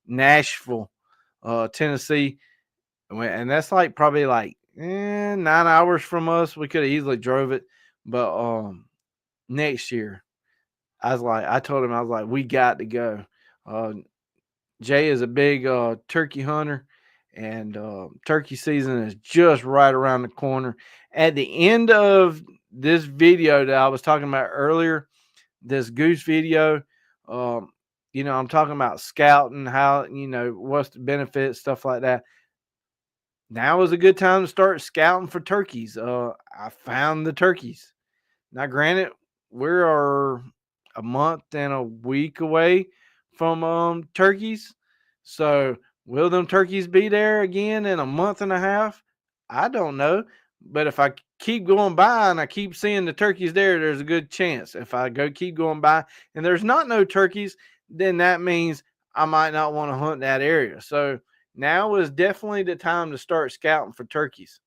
Nashville, Tennessee, and that's like probably like 9 hours from us. We could have easily drove it, but next year I told him, I was like, we got to go. Uh, Jay is a big turkey hunter, and turkey season is just right around the corner. At the end of this video that I was talking about earlier, this goose video, um, I'm talking about scouting, how, what's the benefits, stuff like that. Now is a good time to start scouting for turkeys. I found the turkeys. Now, granted, we are a month and a week away from turkeys. So, will them turkeys be there again in a month and a half? I don't know. But if I keep going by and I keep seeing the turkeys there, there's a good chance. If I keep going by and there's not no turkeys, then that means I might not want to hunt that area. So, now is definitely the time to start scouting for turkeys.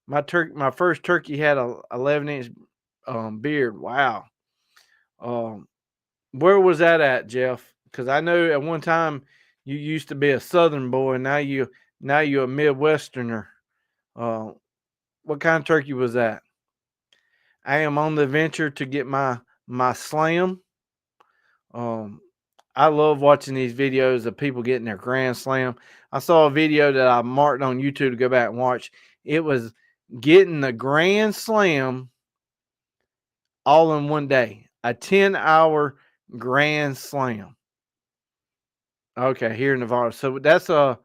My first turkey had a 11-inch beard. Wow. Um, where was that at, Jeff? Because I know at one time you used to be a Southern boy. Now you're a Midwesterner. Uh, what kind of turkey was that? I am on the venture to get my slam. Um, I love watching these videos of people getting their grand slam. I saw a video that I marked on YouTube to go back and watch. It was getting the grand slam all in one day, a 10-hour grand slam. Okay, here in Nevada. So that's a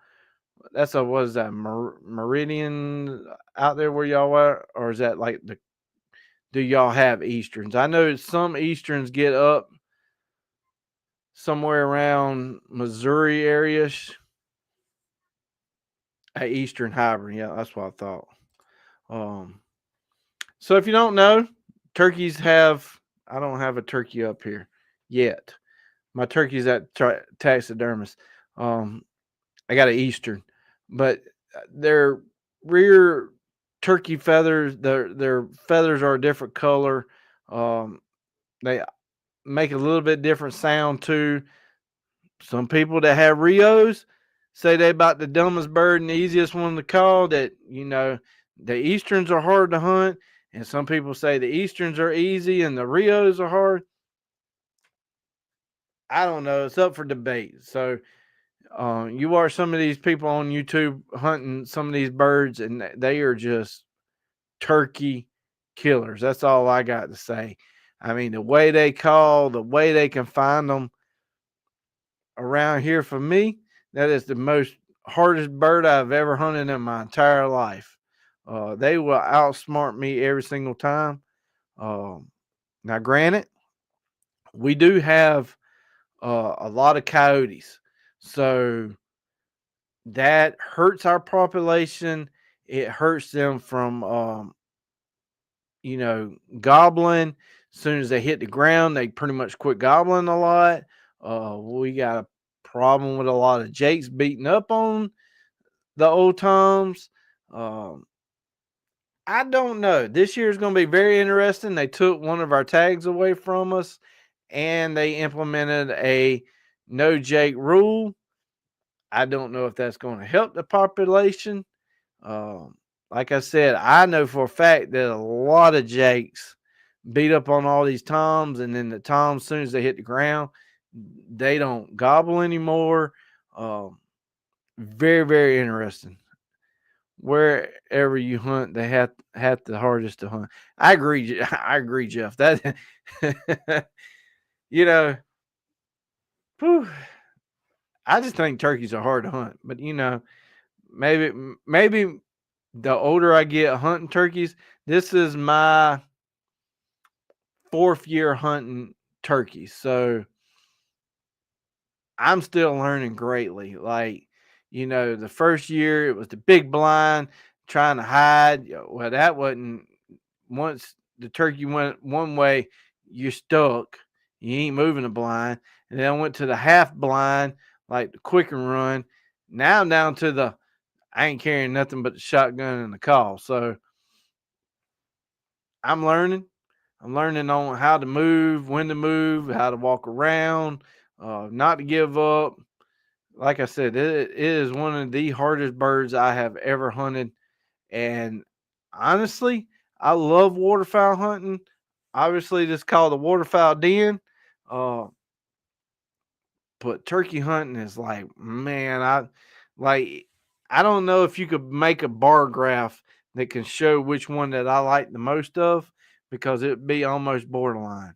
what is that, Meridian out there where y'all are, or is that like do y'all have Easterns? I know some Easterns get up somewhere around Missouri area. A Eastern hybrid, yeah, that's what I thought. Um, so if you don't know, turkeys have. I don't have a turkey up here yet. My turkey's at taxidermist. Um, I got an Eastern, but their rear turkey feathers, their feathers are a different color. They make a little bit different sound too. Some people that have Rios say they about the dumbest bird and the easiest one to call. That the Easterns are hard to hunt, and some people say the Easterns are easy and the Rios are hard. I don't know. It's up for debate. So you watch some of these people on YouTube hunting some of these birds, and they are just turkey killers. That's all I got to say. I mean, the way they call, the way they can find them, around here for me, that is the most hardest bird I've ever hunted in my entire life. They will outsmart me every single time. Um, Now, granted, we do have a lot of coyotes, so that hurts our population. It hurts them from gobbling. As soon as they hit the ground, they pretty much quit gobbling a lot. We got a problem with a lot of jakes beating up on the old toms. Um, I don't know. This year is going to be very interesting. They took one of our tags away from us, and they implemented a no jake rule. I don't know if that's going to help the population. Um, like I said, I know for a fact that a lot of jakes beat up on all these toms, and then the toms, as soon as they hit the ground, they don't gobble anymore. Um, Very, very interesting. Wherever you hunt, they have the hardest to hunt. I agree. I agree, Jeff. That you know, whew, I just think turkeys are hard to hunt. But maybe the older I get hunting turkeys, this is my fourth year hunting turkeys. So I'm still learning greatly. Like, the first year it was the big blind trying to hide. Well, that wasn't once the turkey went one way, you're stuck. You ain't moving the blind. And then I went to the half blind, like the quick and run. Now I'm down to the I ain't carrying nothing but the shotgun and the call. So I'm learning. I'm learning on how to move, when to move, how to walk around, not to give up. Like I said, it is one of the hardest birds I have ever hunted. And honestly, I love waterfowl hunting. Obviously, this is called the waterfowl den. Uh, but turkey hunting is like, man, like I don't know if you could make a bar graph that can show which one that I like the most of because it'd be almost borderline.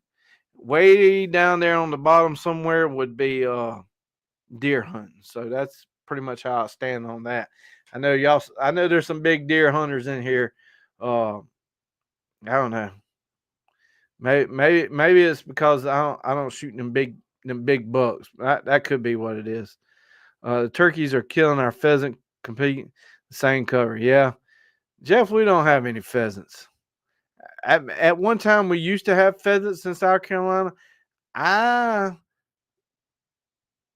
Way down there on the bottom somewhere would be deer hunting. So that's pretty much how I stand on that. I know y'all. I know there's some big deer hunters in here. Uh, I don't know. Maybe it's because I don't shoot them big bucks. That could be what it is. The turkeys are killing our pheasant compete the same cover. Yeah, Jeff, we don't have any pheasants. At one time, we used to have pheasants in South Carolina. I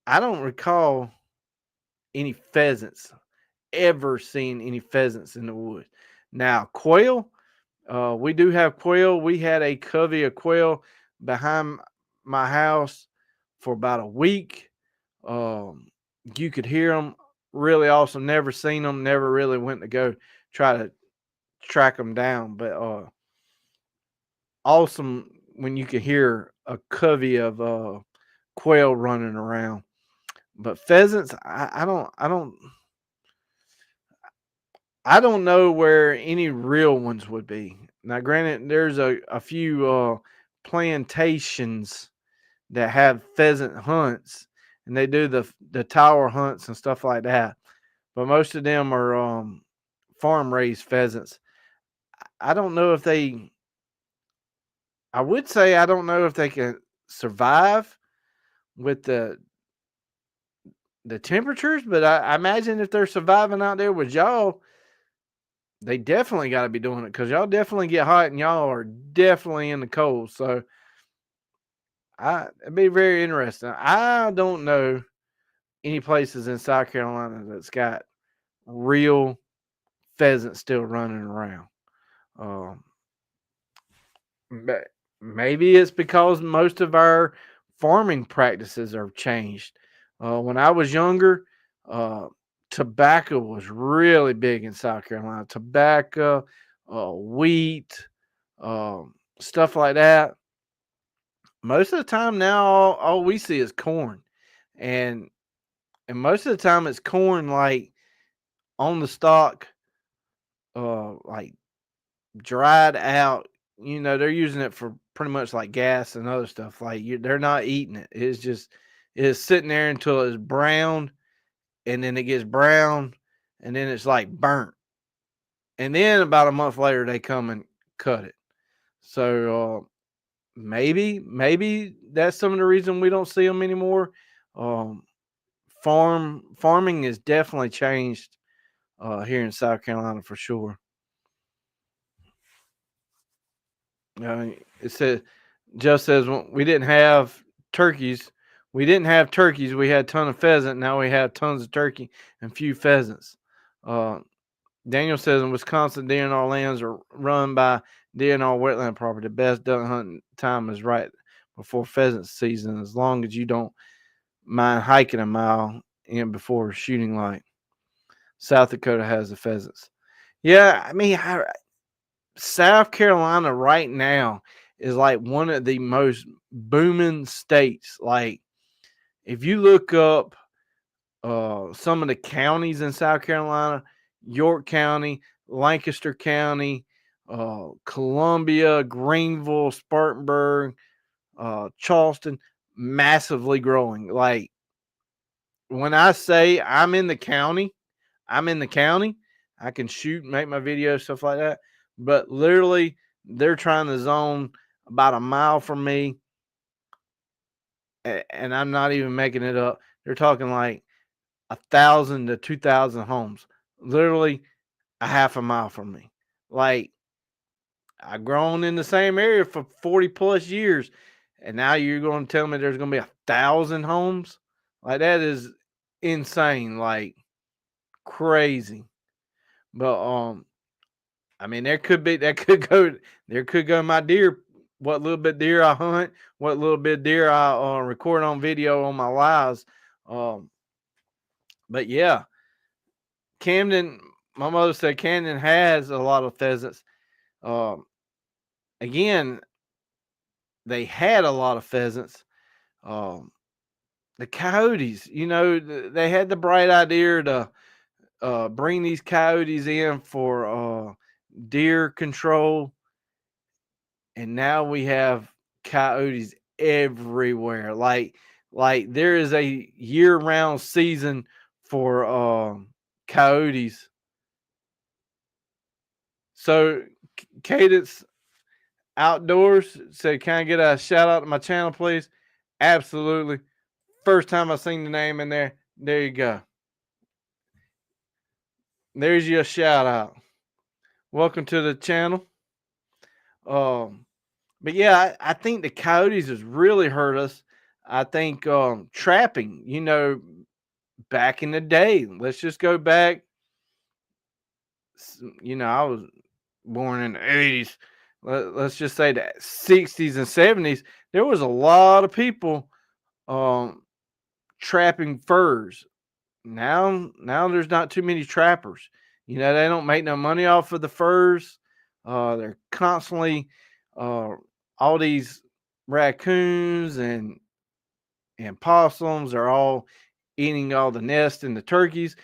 I don't recall any pheasants ever seen any pheasants in the woods. Now quail, we do have quail. We had a covey of quail behind my house for about a week. Um, you could hear them, really awesome. Never seen them. Never really went to go try to track them down, but awesome when you could hear a covey of quail running around. But pheasants, I don't know where any real ones would be. Now, granted, there's a few plantations that have pheasant hunts, and they do the tower hunts and stuff like that. But most of them are farm raised pheasants. I don't know if they. I would say I don't know if they can survive with the temperatures, but I imagine if they're surviving out there with y'all, they definitely got to be doing it because y'all definitely get hot and y'all are definitely in the cold. So it'd be very interesting. I don't know any places in South Carolina that's got real pheasants still running around. Um, but maybe it's because most of our farming practices are changed. When I was younger, uh, tobacco was really big in South Carolina. Tobacco, wheat, stuff like that. Most of the time now, all we see is corn, and most of the time it's corn like on the stalk, like dried out. They're using it for pretty much like gas and other stuff. Like they're not eating it. is sitting there until it's brown, and then it gets brown, and then it's like burnt. And then about a month later, they come and cut it. So maybe that's some of the reason we don't see them anymore. Um, farming has definitely changed here in South Carolina for sure. It says Jeff says we didn't have turkeys. We didn't have turkeys. We had a ton of pheasant. Now we have tons of turkey and few pheasants. Uh, Daniel says in Wisconsin, DNR lands are run by DNR wetland property. The best duck hunting time is right before pheasant season, as long as you don't mind hiking a mile in before shooting light. South Dakota has the pheasants. Yeah, I mean, South Carolina right now is like one of the most booming states. Like, if you look up some of the counties in South Carolina, York County, Lancaster County, Columbia, Greenville, Spartanburg, Charleston, massively growing. Like, when I say I'm in the county, I'm in the county. I can shoot, make my videos, stuff like that. But literally, they're trying to zone about a mile from me, and I'm not even making it up. They're talking like 1,000 to 2,000 homes, literally a half a mile from me. Like, I've grown in the same area for 40 plus years, and now you're going to tell me there's going to be 1,000 homes? Like, that is insane, like crazy. But I mean, there could go my deer. What little bit deer I hunt, what little bit deer I record on video on my lives. Um, but yeah, Camden. My mother said Camden has a lot of pheasants. Um, Again, they had a lot of pheasants. Um, the coyotes, they had the bright idea to bring these coyotes in for deer control, and now we have coyotes everywhere. Like there is a year-round season for coyotes. So Cadence Outdoors said, "Can I get a shout out to my channel, please?" Absolutely. First time I seen the name in there. There you go. There's your shout out. Welcome to the channel. But yeah, I think the coyotes has really hurt us. I think trapping, back in the day. Let's just go back. I was born in the 80s. Let's just say the 60s and 70s. There was a lot of people um, trapping furs. Now there's not too many trappers. They don't make no money off of the furs. They're constantly uh, all these raccoons and possums are all eating all the nests and the turkeys.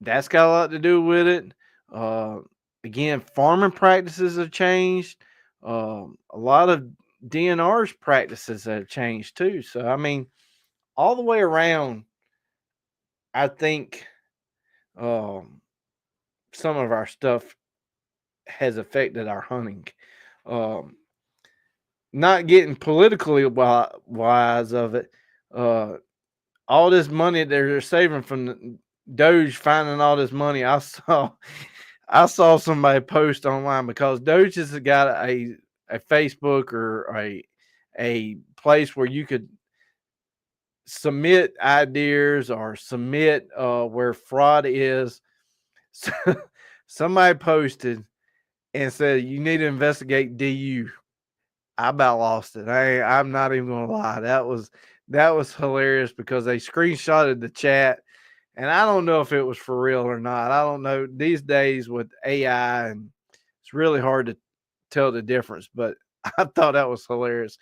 That's got a lot to do with it. Uh, Again, farming practices have changed. A lot of DNR's practices have changed too. So I mean, all the way around, I think um, some of our stuff has affected our hunting. Um, Not getting politically wise of it. Uh, all this money they're saving from the Doge finding all this money. I saw somebody post online because Doge has got a Facebook or a place where you could submit ideas or submit where fraud is. So somebody posted and said you need to investigate DU. I about lost it. I'm not even gonna lie. That was hilarious because they screenshotted the chat, and I don't know if it was for real or not. I don't know. These days with AI, and it's really hard to tell the difference. But I thought that was hilarious.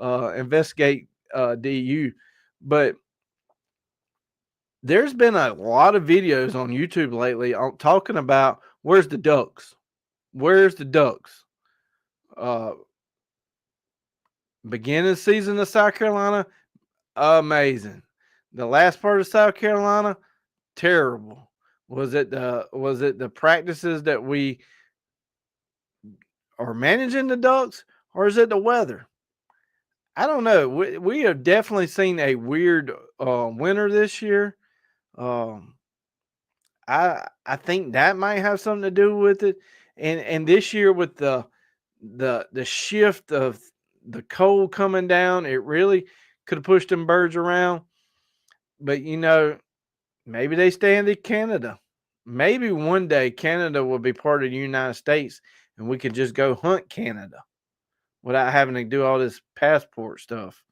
Investigate DU, but there's been a lot of videos on YouTube lately talking about where's the ducks, where's the ducks. Uh, Beginning season of South Carolina, amazing. The last part of South Carolina, terrible. Was it the practices that we are managing the ducks, or is it the weather? I don't know. We have definitely seen a weird winter this year. Um, I think that might have something to do with it. And this year with the shift of the cold coming down, it really could have pushed them birds around. But maybe they stay in Canada. Maybe one day Canada will be part of the United States and we could just go hunt Canada without having to do all this passport stuff.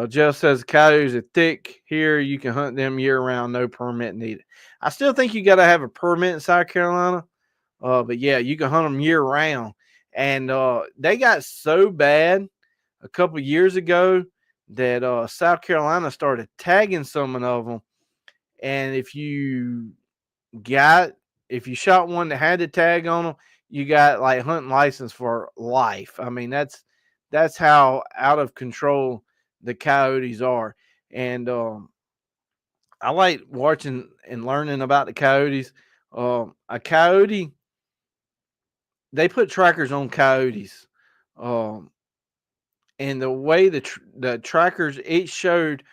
Jeff says coyotes are thick here. You can hunt them year round, no permit needed. I still think you got to have a permit in South Carolina. But yeah, you can hunt them year round. And they got so bad a couple years ago that South Carolina started tagging some of them. And if you shot one that had the tag on them, you got like hunting license for life. I mean, that's how out of control the coyotes are. And I like watching and learning about the coyotes. A coyote, they put trackers on coyotes, um, and the way the trackers, it showed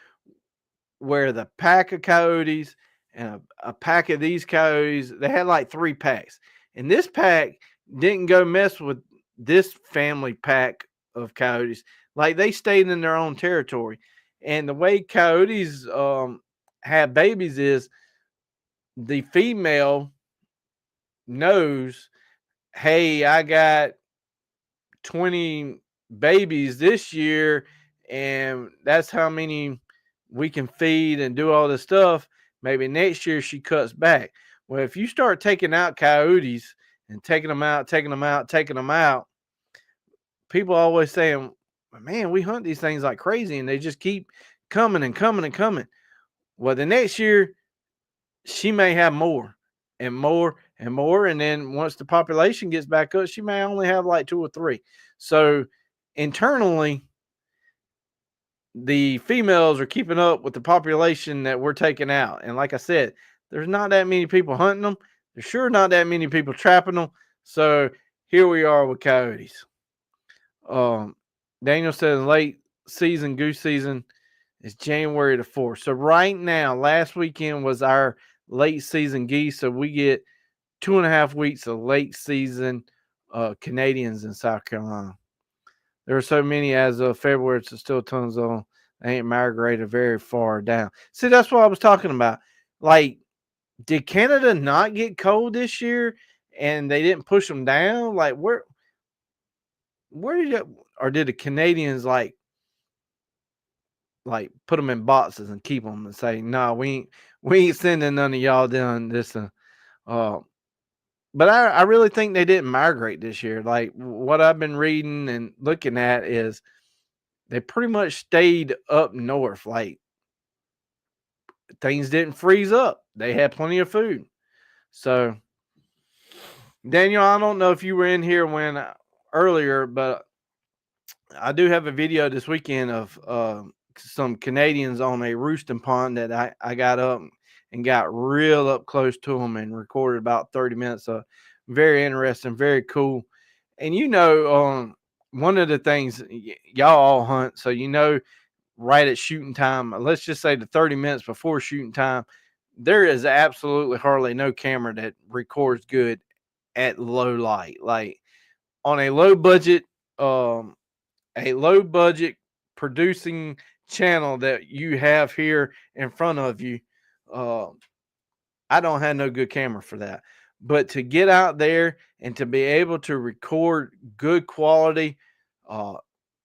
where the pack of coyotes and a pack of these coyotes, they had like three packs. And this pack didn't go mess with this family pack of coyotes. Like they stayed in their own territory. And the way coyotes have babies is the female knows, hey, I got 20 babies this year, and that's how many we can feed and do all this stuff. Maybe next year she cuts back. Well, if you start taking out coyotes and taking them out, taking them out, taking them out, people always saying, man, we hunt these things like crazy and they just keep coming and coming and coming. Well, the next year she may have more and more and more. And then once the population gets back up, she may only have like two or three. So internally, the females are keeping up with the population that we're taking out. And like I said, there's not that many people hunting them. There's sure not that many people trapping them. So here we are with coyotes. Um, Daniel says late season goose season is January the 4th. So right now, last weekend was our late season geese. So we get 2.5 weeks of late season Canadians in South Carolina. There are so many as of February, it's still tons of them. They ain't migrated very far down. See, that's what I was talking about. Like, did Canada not get cold this year and they didn't push them down? Like, where did it, or did the Canadians like put them in boxes and keep them and say, no, we ain't sending none of y'all down this. But I really think they didn't migrate this year. Like what I've been reading and looking at is they pretty much stayed up north. Like things didn't freeze up. They had plenty of food. So Daniel, I don't know if you were in here when earlier, but I do have a video this weekend of some Canadians on a roosting pond that I got up and got real up close to them and recorded about 30 minutes. Very interesting, very cool. And one of the things y'all all hunt, so right at shooting time, let's just say the 30 minutes before shooting time, there is absolutely hardly no camera that records good at low light. Like on a low budget producing channel that you have here in front of you, I don't have no good camera for that. But to get out there and to be able to record good quality, uh,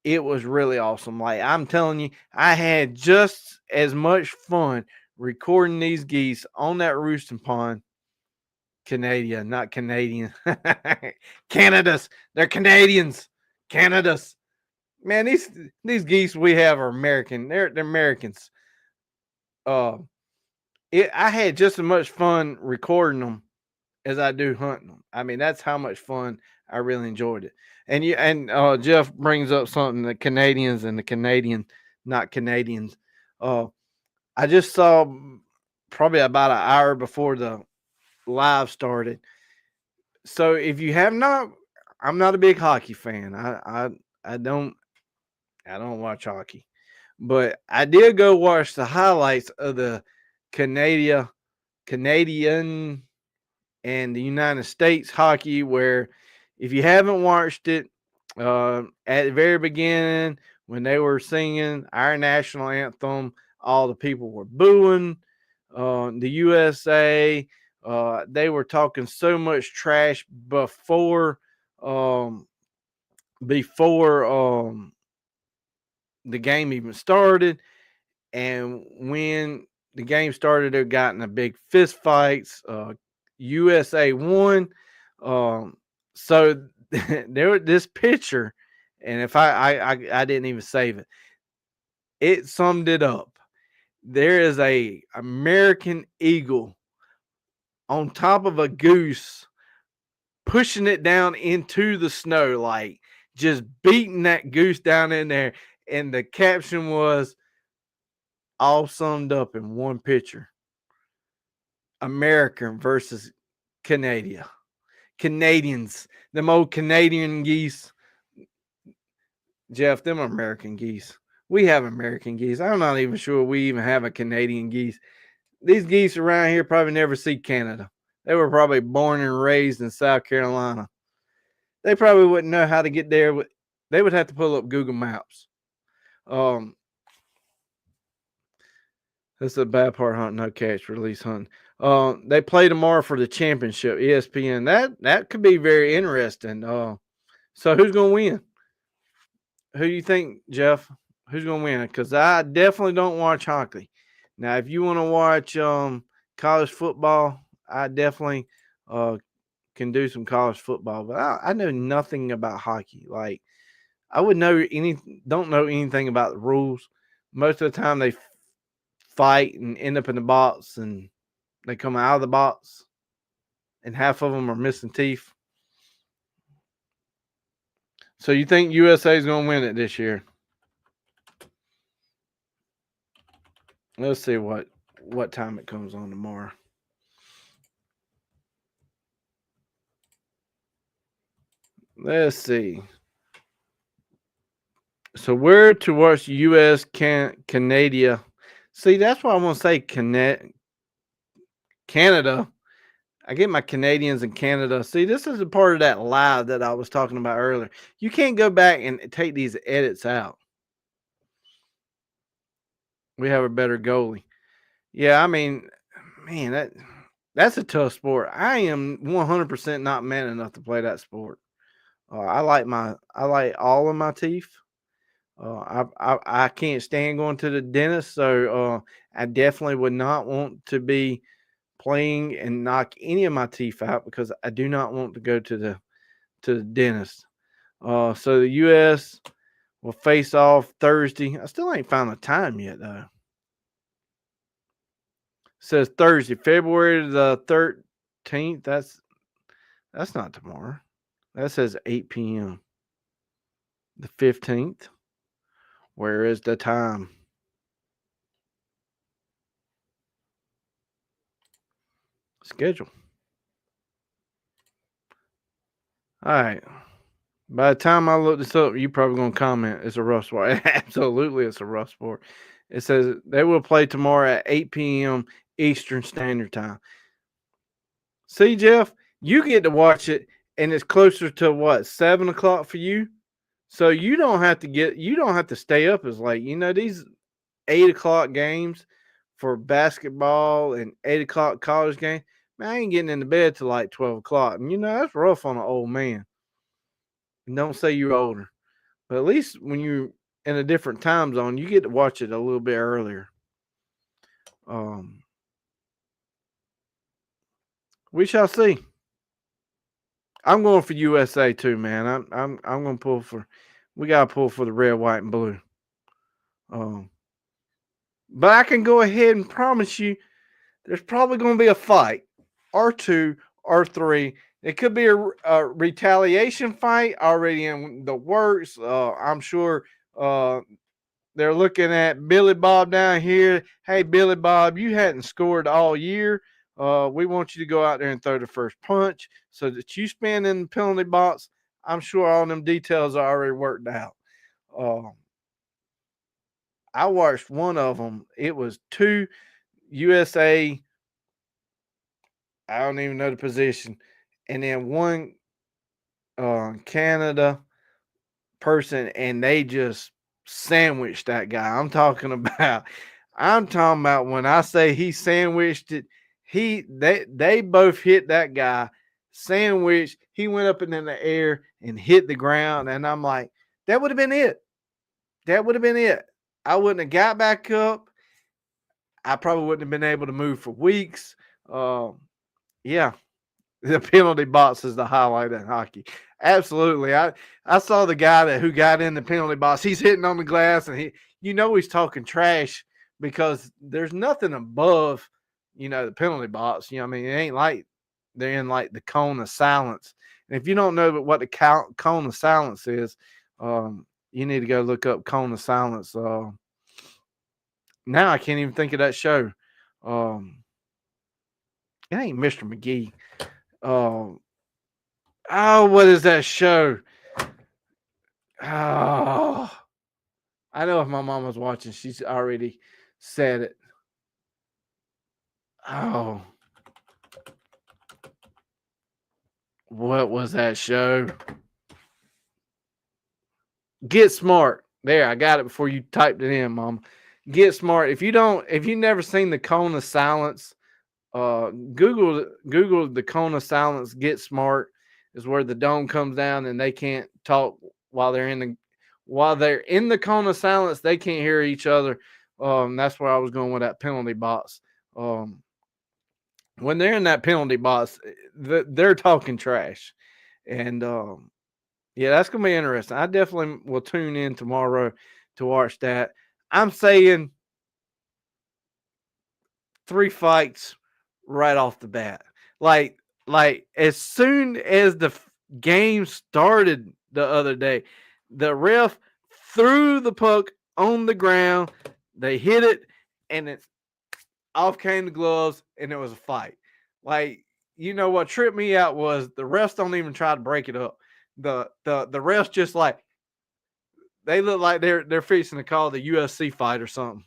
it was really awesome. Like I'm telling you, I had just as much fun recording these geese on that roosting pond. Canadian, not Canadian. Canada's. They're Canadians. Canada's. Man, these geese we have are American. They're Americans. Uh, I had just as much fun recording them as I do hunting them. I mean, that's how much fun I really enjoyed it. And Jeff brings up something, the Canadians and the Canadian not Canadians. Uh, I just saw probably about an hour before the live started. So if you have not, I'm not a big hockey fan. I don't watch hockey, but I did go watch the highlights of the Canadian and the United States hockey. Where if you haven't watched it, at the very beginning when they were singing our national anthem, all the people were booing the USA. They were talking so much trash um, before the game even started, and when the game started, they got in a big fist fights. USA won. Um, so there was this picture, and if I didn't even save it, it summed it up. There is a American eagle on top of a goose, pushing it down into the snow, like just beating that goose down in there. And the caption was all summed up in one picture: American versus Canada. Canadians, them old Canadian geese. Jeff, them American geese. We have American geese. I'm not even sure we even have a Canadian geese. These geese around here probably never see Canada. They were probably born and raised in South Carolina. They probably wouldn't know how to get there. They would have to pull up Google Maps. Um, that's the bad part. Hunt, no catch, release hunting. They play tomorrow for the championship. ESPN. That could be very interesting. So who's gonna win? Who do you think, Jeff? Who's gonna win? Because I definitely don't watch hockey. Now, if you want to watch college football, I definitely uh can do some college football, but I know nothing about hockey. Like I would don't know anything about the rules. Most of the time, they fight and end up in the box, and they come out of the box, and half of them are missing teeth. So you think USA is going to win it this year? Let's see what time it comes on tomorrow. Let's see. So where to watch U.S. Canada? See, that's why I want to say Canada. I get my Canadians and Canada. See, this is a part of that live that I was talking about earlier. You can't go back and take these edits out. We have a better goalie. Yeah, I mean, man, that's a tough sport. I am 100% not man enough to play that sport. I like all of my teeth. I can't stand going to the dentist, so I definitely would not want to be playing and knock any of my teeth out because I do not want to go to the dentist. So the U.S. will face off Thursday. I still ain't found a time yet though. It says Thursday, February the 13th. That's not tomorrow. That says 8 p.m. The 15th. Where is the time? Schedule. All right. By the time I look this up, you probably gonna comment it's a rough sport. Absolutely, it's a rough sport. It says they will play tomorrow at 8 p.m. Eastern Standard Time. See, Jeff, you get to watch it, and it's closer to what 7 o'clock for you. So you don't have to stay up as late. You know these 8 o'clock games for basketball and 8 o'clock college game. Man, I ain't getting into bed till like 12 o'clock, and that's rough on an old man. And don't say you're older. But at least when you're in a different time zone, you get to watch it a little bit earlier. Um, we shall see. I'm going for USA too, man. I'm going to pull for. We got to pull for the red, white, and blue. Um, but I can go ahead and promise you, there's probably going to be a fight, or two, or three. It could be a retaliation fight already in the works. I'm sure they're looking at Billy Bob down here. Hey, Billy Bob, you hadn't scored all year. We want you to go out there and throw the first punch so that you spin in the penalty box. I'm sure all them details are already worked out. Uh, I watched one of them. It was two USA. I don't even know the position, and then one Canada person, and they just sandwiched that guy. I'm talking about when I say he sandwiched it, they both hit that guy, sandwiched, he went up and in the air and hit the ground. And I'm like, that would have been it. That would have been it. I wouldn't have got back up. I probably wouldn't have been able to move for weeks. Yeah, the penalty box is the highlight in hockey. Absolutely. I saw the guy who got in the penalty box. He's hitting on the glass, and he's talking trash because there's nothing above, the penalty box. I mean, it ain't like they're in like the cone of silence. And if you don't know what the cone of silence is, you need to go look up cone of silence. Now I can't even think of that show. It ain't Mr. McGee. What is that show? Oh, I know if my mom was watching, she's already said it. Oh, what was that show? Get Smart. There, I got it before you typed it in, Mom. Get Smart. If you've never seen the Cone of Silence, Google the Cone of Silence. Get Smart is where the dome comes down and they can't talk while they're in the cone of silence. They can't hear each other. That's where I was going with that penalty box. When they're in that penalty box, they're talking trash, and yeah, that's gonna be interesting. I definitely will tune in tomorrow to watch that. I'm saying 3 fights right off the bat. Like as soon as the game started the other day, the ref threw the puck on the ground. They hit it, and it's off came the gloves, and it was a fight. Like, what tripped me out was the refs don't even try to break it up. The refs just like they look like they're fixing to call the UFC fight or something.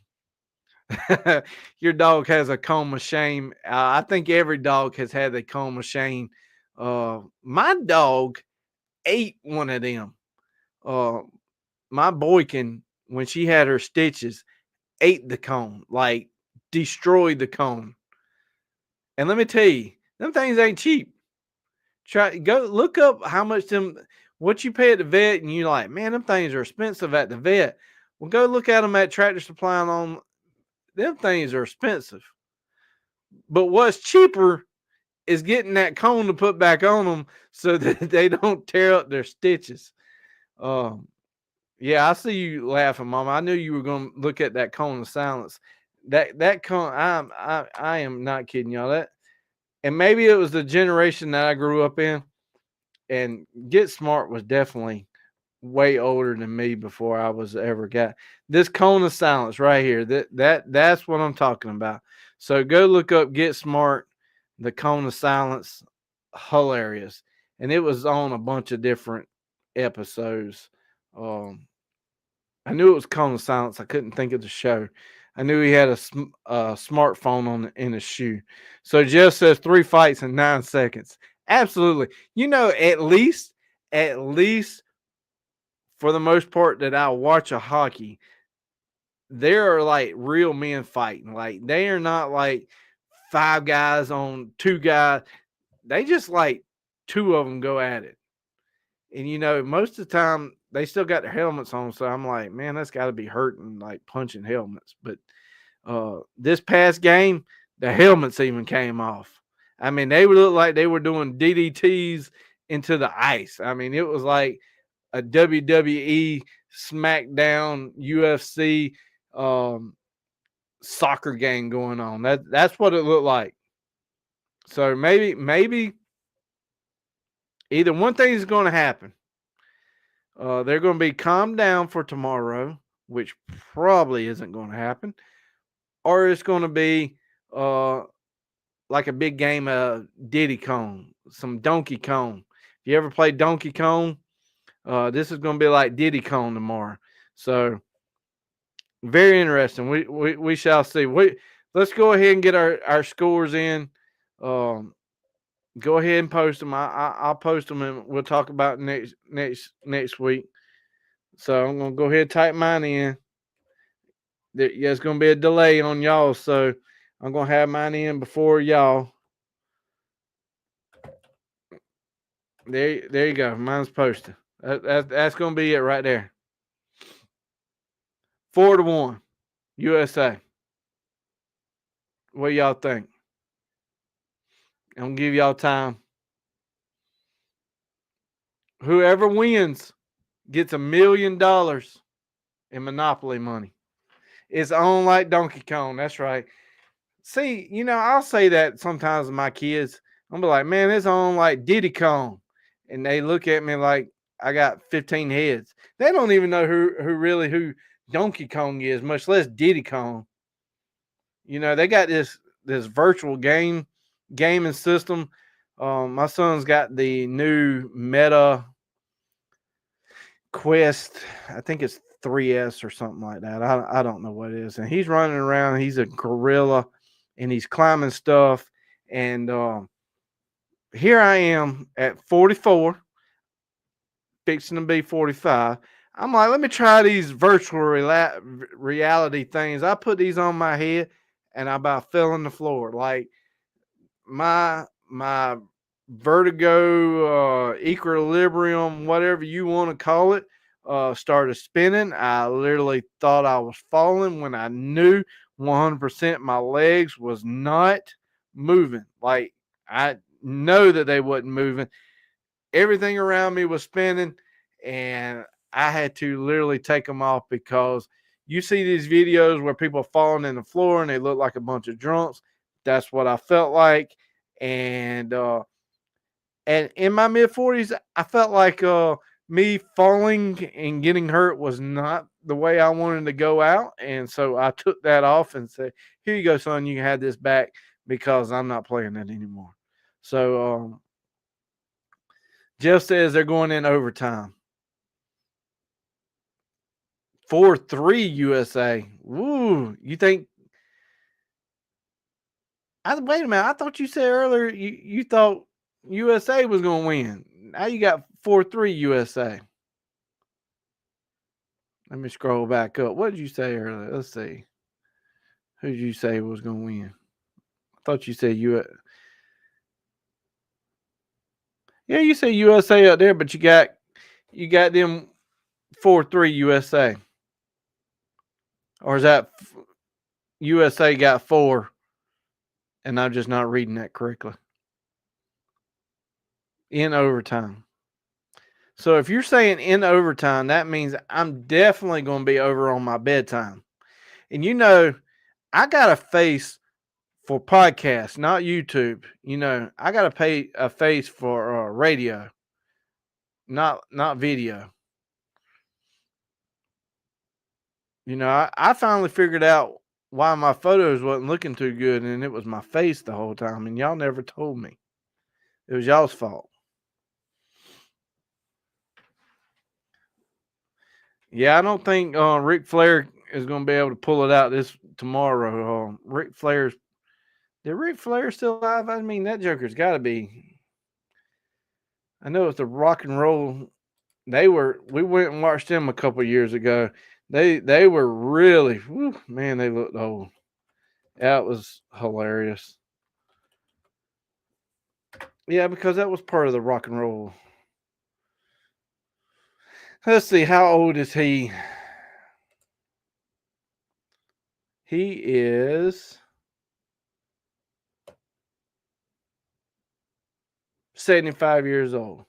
Your dog has a comb of shame. I think every dog has had a comb of shame. My dog ate one of them. My boykin, when she had her stitches, ate the cone, like destroyed the cone. And let me tell you, them things ain't cheap. Go look up how much what you pay at the vet, and you're like, man, them things are expensive at the vet. Well, go look at them at Tractor Supply on. Them things are expensive. But what's cheaper is getting that cone to put back on them so that they don't tear up their stitches. Yeah, I see you laughing, Mama. I knew you were going to look at that cone of silence. That cone, I am not kidding y'all. And maybe it was the generation that I grew up in. And Get Smart was definitely way older than me before I was ever got this cone of silence right here. That's what I'm talking about. So go look up Get Smart, the cone of silence. Hilarious. And it was on a bunch of different episodes. I knew it was cone of silence. I couldn't think of the show. I knew he had a smartphone in his shoe. So Jeff says 3 fights in 9 seconds. Absolutely. At least for the most part that I watch a hockey, there are like real men fighting. Like they are not like 5 guys on 2 guys. They just like 2 of them go at it. And most of the time they still got their helmets on. So I'm like, man, that's got to be hurting, like punching helmets. But this past game, the helmets even came off. I mean, they would look like they were doing DDTs into the ice. I mean, it was like a WWE, SmackDown, UFC soccer game going on. That's what it looked like. So maybe either one thing is going to happen. They're going to be calmed down for tomorrow, which probably isn't going to happen, or it's going to be uh, like a big game of Diddy Kong, some Donkey Kong. If you ever played Donkey Kong, this is going to be like Diddy Kong tomorrow. So very interesting. We shall see. Let's go ahead and get our scores in. Um, go ahead and post them. I'll post them and we'll talk about next week. So I'm gonna go ahead and type mine in. It's gonna be a delay on y'all, so I'm gonna have mine in before y'all. There you go. Mine's posted. That's gonna be it right there. 4-1, USA. What y'all think? I'm gonna give y'all time. Whoever wins gets $1 million in Monopoly money. It's on like Donkey Kong. That's right. See, I'll say that sometimes to my kids. I'm be like, man, it's on like Diddy Kong. And they look at me like I got 15 heads. They don't even know who Donkey Kong is, much less Diddy Kong. They got this virtual gaming system. My son's got the new Meta Quest. I think it's 3S or something like that. I don't know what it is. And he's running around. He's a gorilla, and he's climbing stuff. And here I am at 44, fixing to be 45. I'm like, let me try these virtual reality things. I put these on my head, and I about fell on the floor. Like my vertigo, equilibrium, whatever you want to call it, started spinning. I literally thought I was falling when I knew 100% my legs was not moving. Like I know that they wasn't moving. Everything around me was spinning, and I had to literally take them off because you see these videos where people are falling in the floor and they look like a bunch of drunks. That's what I felt like. And in my mid 40s, I felt like me falling and getting hurt was not the way I wanted to go out. And so I took that off and said, here you go, son, you can have this back because I'm not playing that anymore. So Jeff says they're going in overtime. 4-3 USA. Woo. You think? Wait a minute. I thought you said earlier you thought USA was going to win. Now you got 4-3 USA. Let me scroll back up. What did you say earlier? Let's see. Who did you say was going to win? I thought you said Yeah, you say USA up there, but you got them 4-3 USA. Or is that USA got 4 and I'm just not reading that correctly? In overtime. So if you're saying in overtime, that means I'm definitely going to be over on my bedtime. And I got a face for podcasts, not YouTube. I got to pay a face for radio, not video. I finally figured out why my photos wasn't looking too good, and it was my face the whole time, and y'all never told me. It was y'all's fault. Yeah, I don't think Ric Flair is going to be able to pull it out this tomorrow. Did Ric Flair still alive? I mean, that Joker's got to be. I know it's the Rock and Roll. We went and watched them a couple years ago. They were really, man, they looked old. That was hilarious. Yeah, because that was part of the Rock and Roll. Let's see, how old is he? He is 75 years old.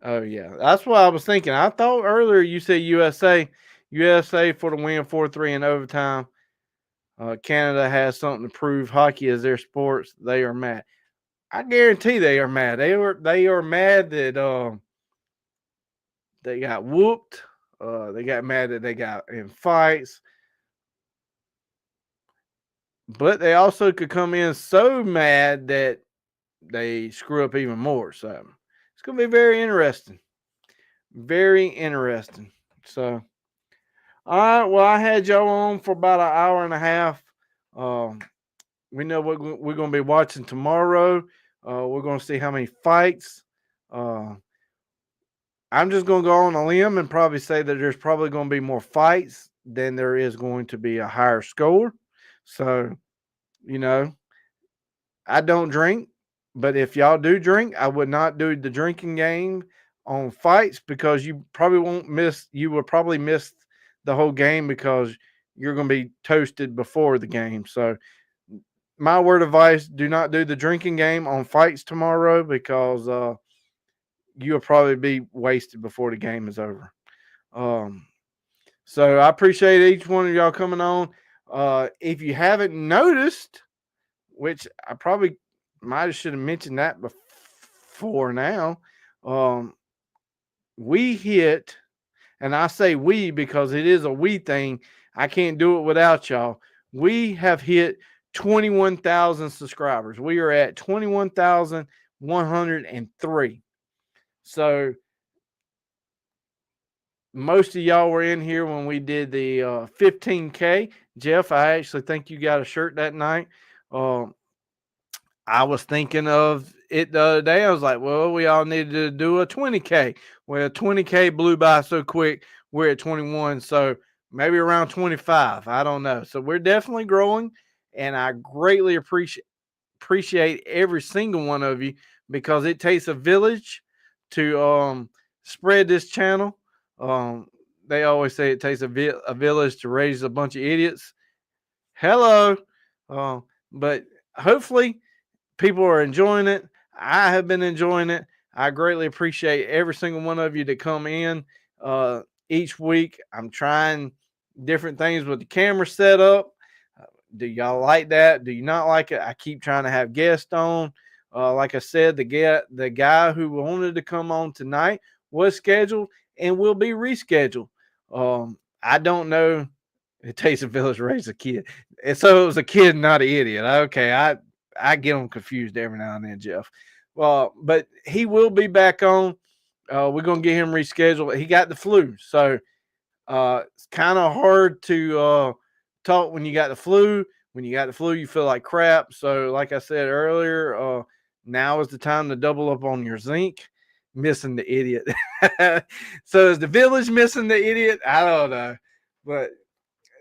Oh, yeah. That's what I was thinking. I thought earlier you said USA. USA for the win 4-3 in overtime. Canada has something to prove. Hockey is their sports. They are mad. I guarantee they are mad. They are mad that they got whooped They got mad that they got in fights, but they also could come in so mad that they screw up even more. So it's going to be very interesting. Very interesting. So, all right. Well, I had y'all on for about an hour and a half. Um, we know what we're going to be watching tomorrow. We're going to see how many fights. Uh, I'm just going to go on a limb and probably say that there's probably going to be more fights than there is going to be a higher score. So, you know, I don't drink, but if y'all do drink, I would not do the drinking game on fights because you probably won't miss. You will probably miss the whole game because you're going to be toasted before the game. So, my word of advice: do not do the drinking game on fights tomorrow because you'll probably be wasted before the game is over. Um, so I appreciate each one of y'all coming on. If you haven't noticed, which I probably might have should have mentioned that before now, we hit, and I say we because it is a we thing. I can't do it without y'all. We have hit 21,000 subscribers. We are at 21,103. So most of y'all were in here when we did the 15K. Jeff, I actually think you got a shirt that night. I was thinking of it the other day. I was like, well, we all needed to do a 20K. Well, 20K blew by so quick. We're at 21. So maybe around 25. I don't know. So we're definitely growing. And I greatly appreciate every single one of you because it takes a village to spread this channel. They always say it takes a village to raise a bunch of idiots. Hello. But hopefully people are enjoying it. I have been enjoying it. I greatly appreciate every single one of you that come in each week. I'm trying different things with the camera setup. Do y'all like that? Do you not like it? I keep trying to have guests on. Like I said, the guy who wanted to come on tonight was scheduled and will be rescheduled. I don't know. It takes a village to raise a kid, and so it was a kid, not an idiot. Okay, I get them confused every now and then, Jeff. Well, but he will be back on. We're gonna get him rescheduled. He got the flu, so it's kind of hard to talk when you got the flu. When you got the flu, you feel like crap. So, like I said earlier, now is the time to double up on your zinc. Missing the idiot. So, is the village missing the idiot? I don't know, but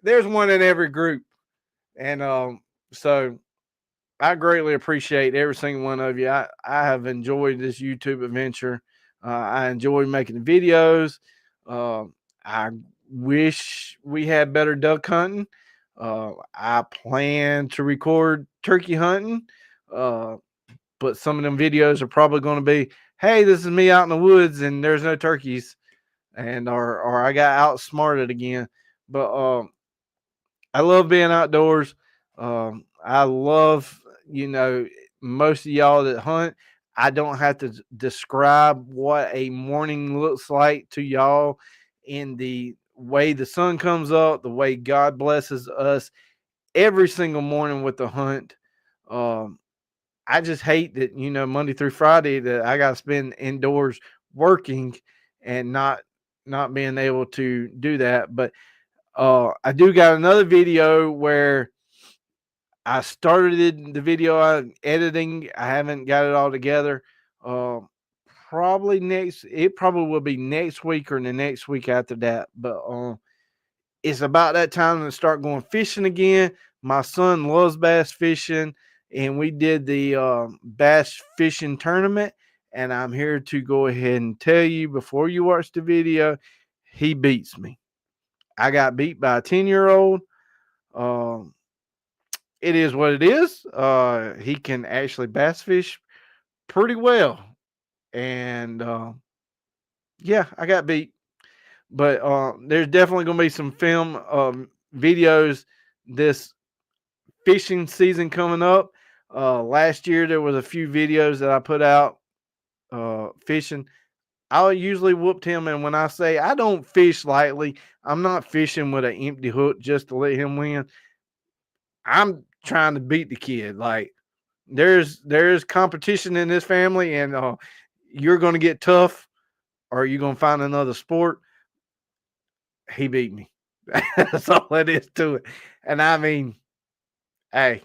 there's one in every group, and so I greatly appreciate every single one of you. I have enjoyed this YouTube adventure. I enjoy making the videos. I wish we had better duck hunting. I plan to record turkey hunting, but some of them videos are probably going to be, hey, this is me out in the woods and there's no turkeys, and or I got outsmarted again. But I love being outdoors. I love, most of y'all that hunt, I don't have to describe what a morning looks like to y'all in the way the sun comes up, the way God blesses us every single morning with the hunt. Um, I just hate that, Monday through Friday that I got to spend indoors working and not being able to do that. But I do got another video where I started the video on editing. I haven't got it all together. Uh, it probably will be next week or the next week after that. But it's about that time to start going fishing again. My son loves bass fishing, and we did the bass fishing tournament. And I'm here to go ahead and tell you before you watch the video, he beats me. I got beat by a 10-year-old. It is what it is. He can actually bass fish pretty well. And yeah, I got beat. But there's definitely going to be some film videos this fishing season coming up. Last year, there was a few videos that I put out fishing. I usually whooped him. And when I say I don't fish lightly, I'm not fishing with an empty hook just to let him win. I'm trying to beat the kid. Like there's competition in this family, and you're going to get tough, or you're going to find another sport. He beat me. That's all it is to it. And I mean, hey,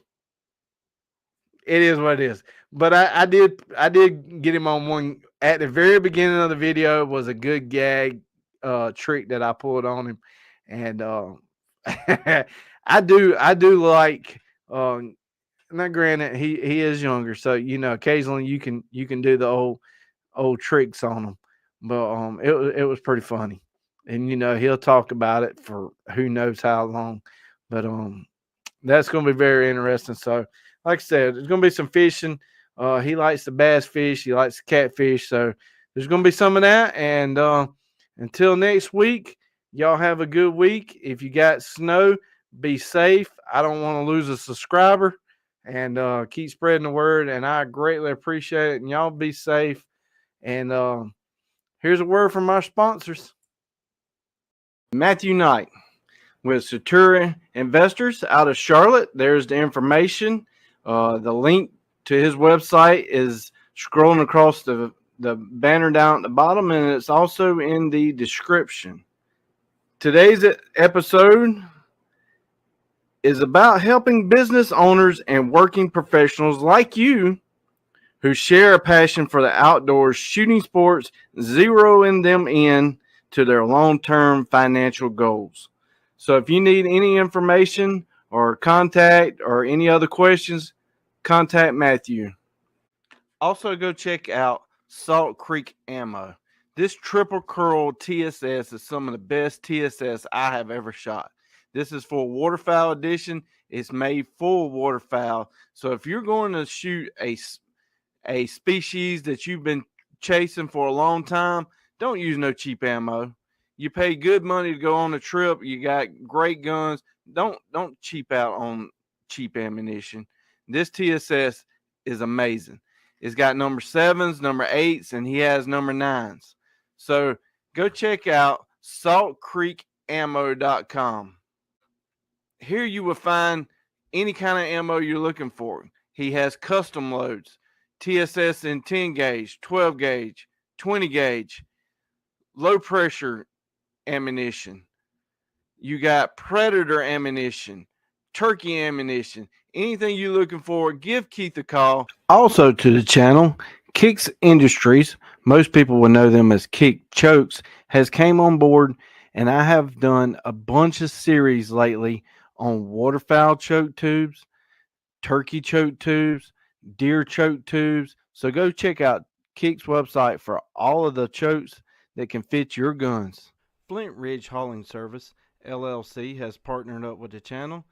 it is what it is. But I did get him on one at the very beginning of the video. It was a good gag trick that I pulled on him, and I do like now granted he is younger, so occasionally you can do the old tricks on him, but it was pretty funny, and he'll talk about it for who knows how long, but that's going to be very interesting. So, like I said, there's going to be some fishing. He likes the bass fish. He likes the catfish. So there's going to be some of that. And until next week, y'all have a good week. If you got snow, be safe. I don't want to lose a subscriber. And keep spreading the word. And I greatly appreciate it. And y'all be safe. And here's a word from our sponsors. Matthew Knight with Satura Investors out of Charlotte. There's the information. The link to his website is scrolling across the banner down at the bottom, and it's also in the description. Today's episode is about helping business owners and working professionals like you who share a passion for the outdoors, shooting sports, zeroing them in to their long-term financial goals. So if you need any information or contact or any other questions, contact Matthew. Also, go check out Salt Creek Ammo. This triple curl TSS is some of the best TSS I have ever shot. This is for waterfowl edition. It's made for waterfowl. So if you're going to shoot a species that you've been chasing for a long time, don't use no cheap ammo. You pay good money to go on a trip. You got great guns. Don't cheap out on cheap ammunition. This TSS is amazing. It's got number 7s, number 8s, and he has number 9s. So go check out saltcreekammo.com. Here you will find any kind of ammo you're looking for. He has custom loads, TSS in 10 gauge, 12 gauge, 20 gauge, low pressure ammunition. You got Predator ammunition, turkey ammunition, anything you're looking for, give Keith a call. Also to the channel, Kicks Industries, most people will know them as Kick Chokes, has came on board, and I have done a bunch of series lately on waterfowl choke tubes, turkey choke tubes, deer choke tubes. So go check out Kick's website for all of the chokes that can fit your guns. Flint Ridge Hauling Service, LLC, has partnered up with the channel.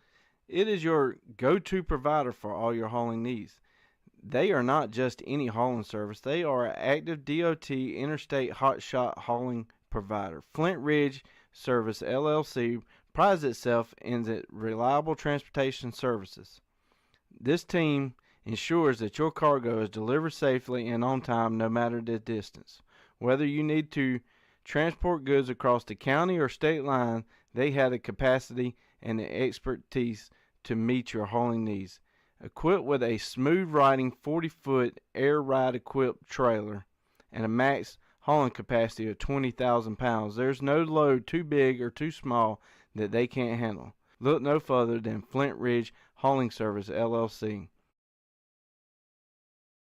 It is your go-to provider for all your hauling needs. They are not just any hauling service. They are an active DOT interstate hotshot hauling provider. Flint Ridge Service, LLC, prides itself in its reliable transportation services. This team ensures that your cargo is delivered safely and on time no matter the distance. Whether you need to transport goods across the county or state line, they have the capacity and the expertise to meet your hauling needs. Equipped with a smooth riding 40-foot air ride equipped trailer and a max hauling capacity of 20,000 pounds, there's no load too big or too small that they can't handle. Look no further than Flint Ridge Hauling Service, LLC.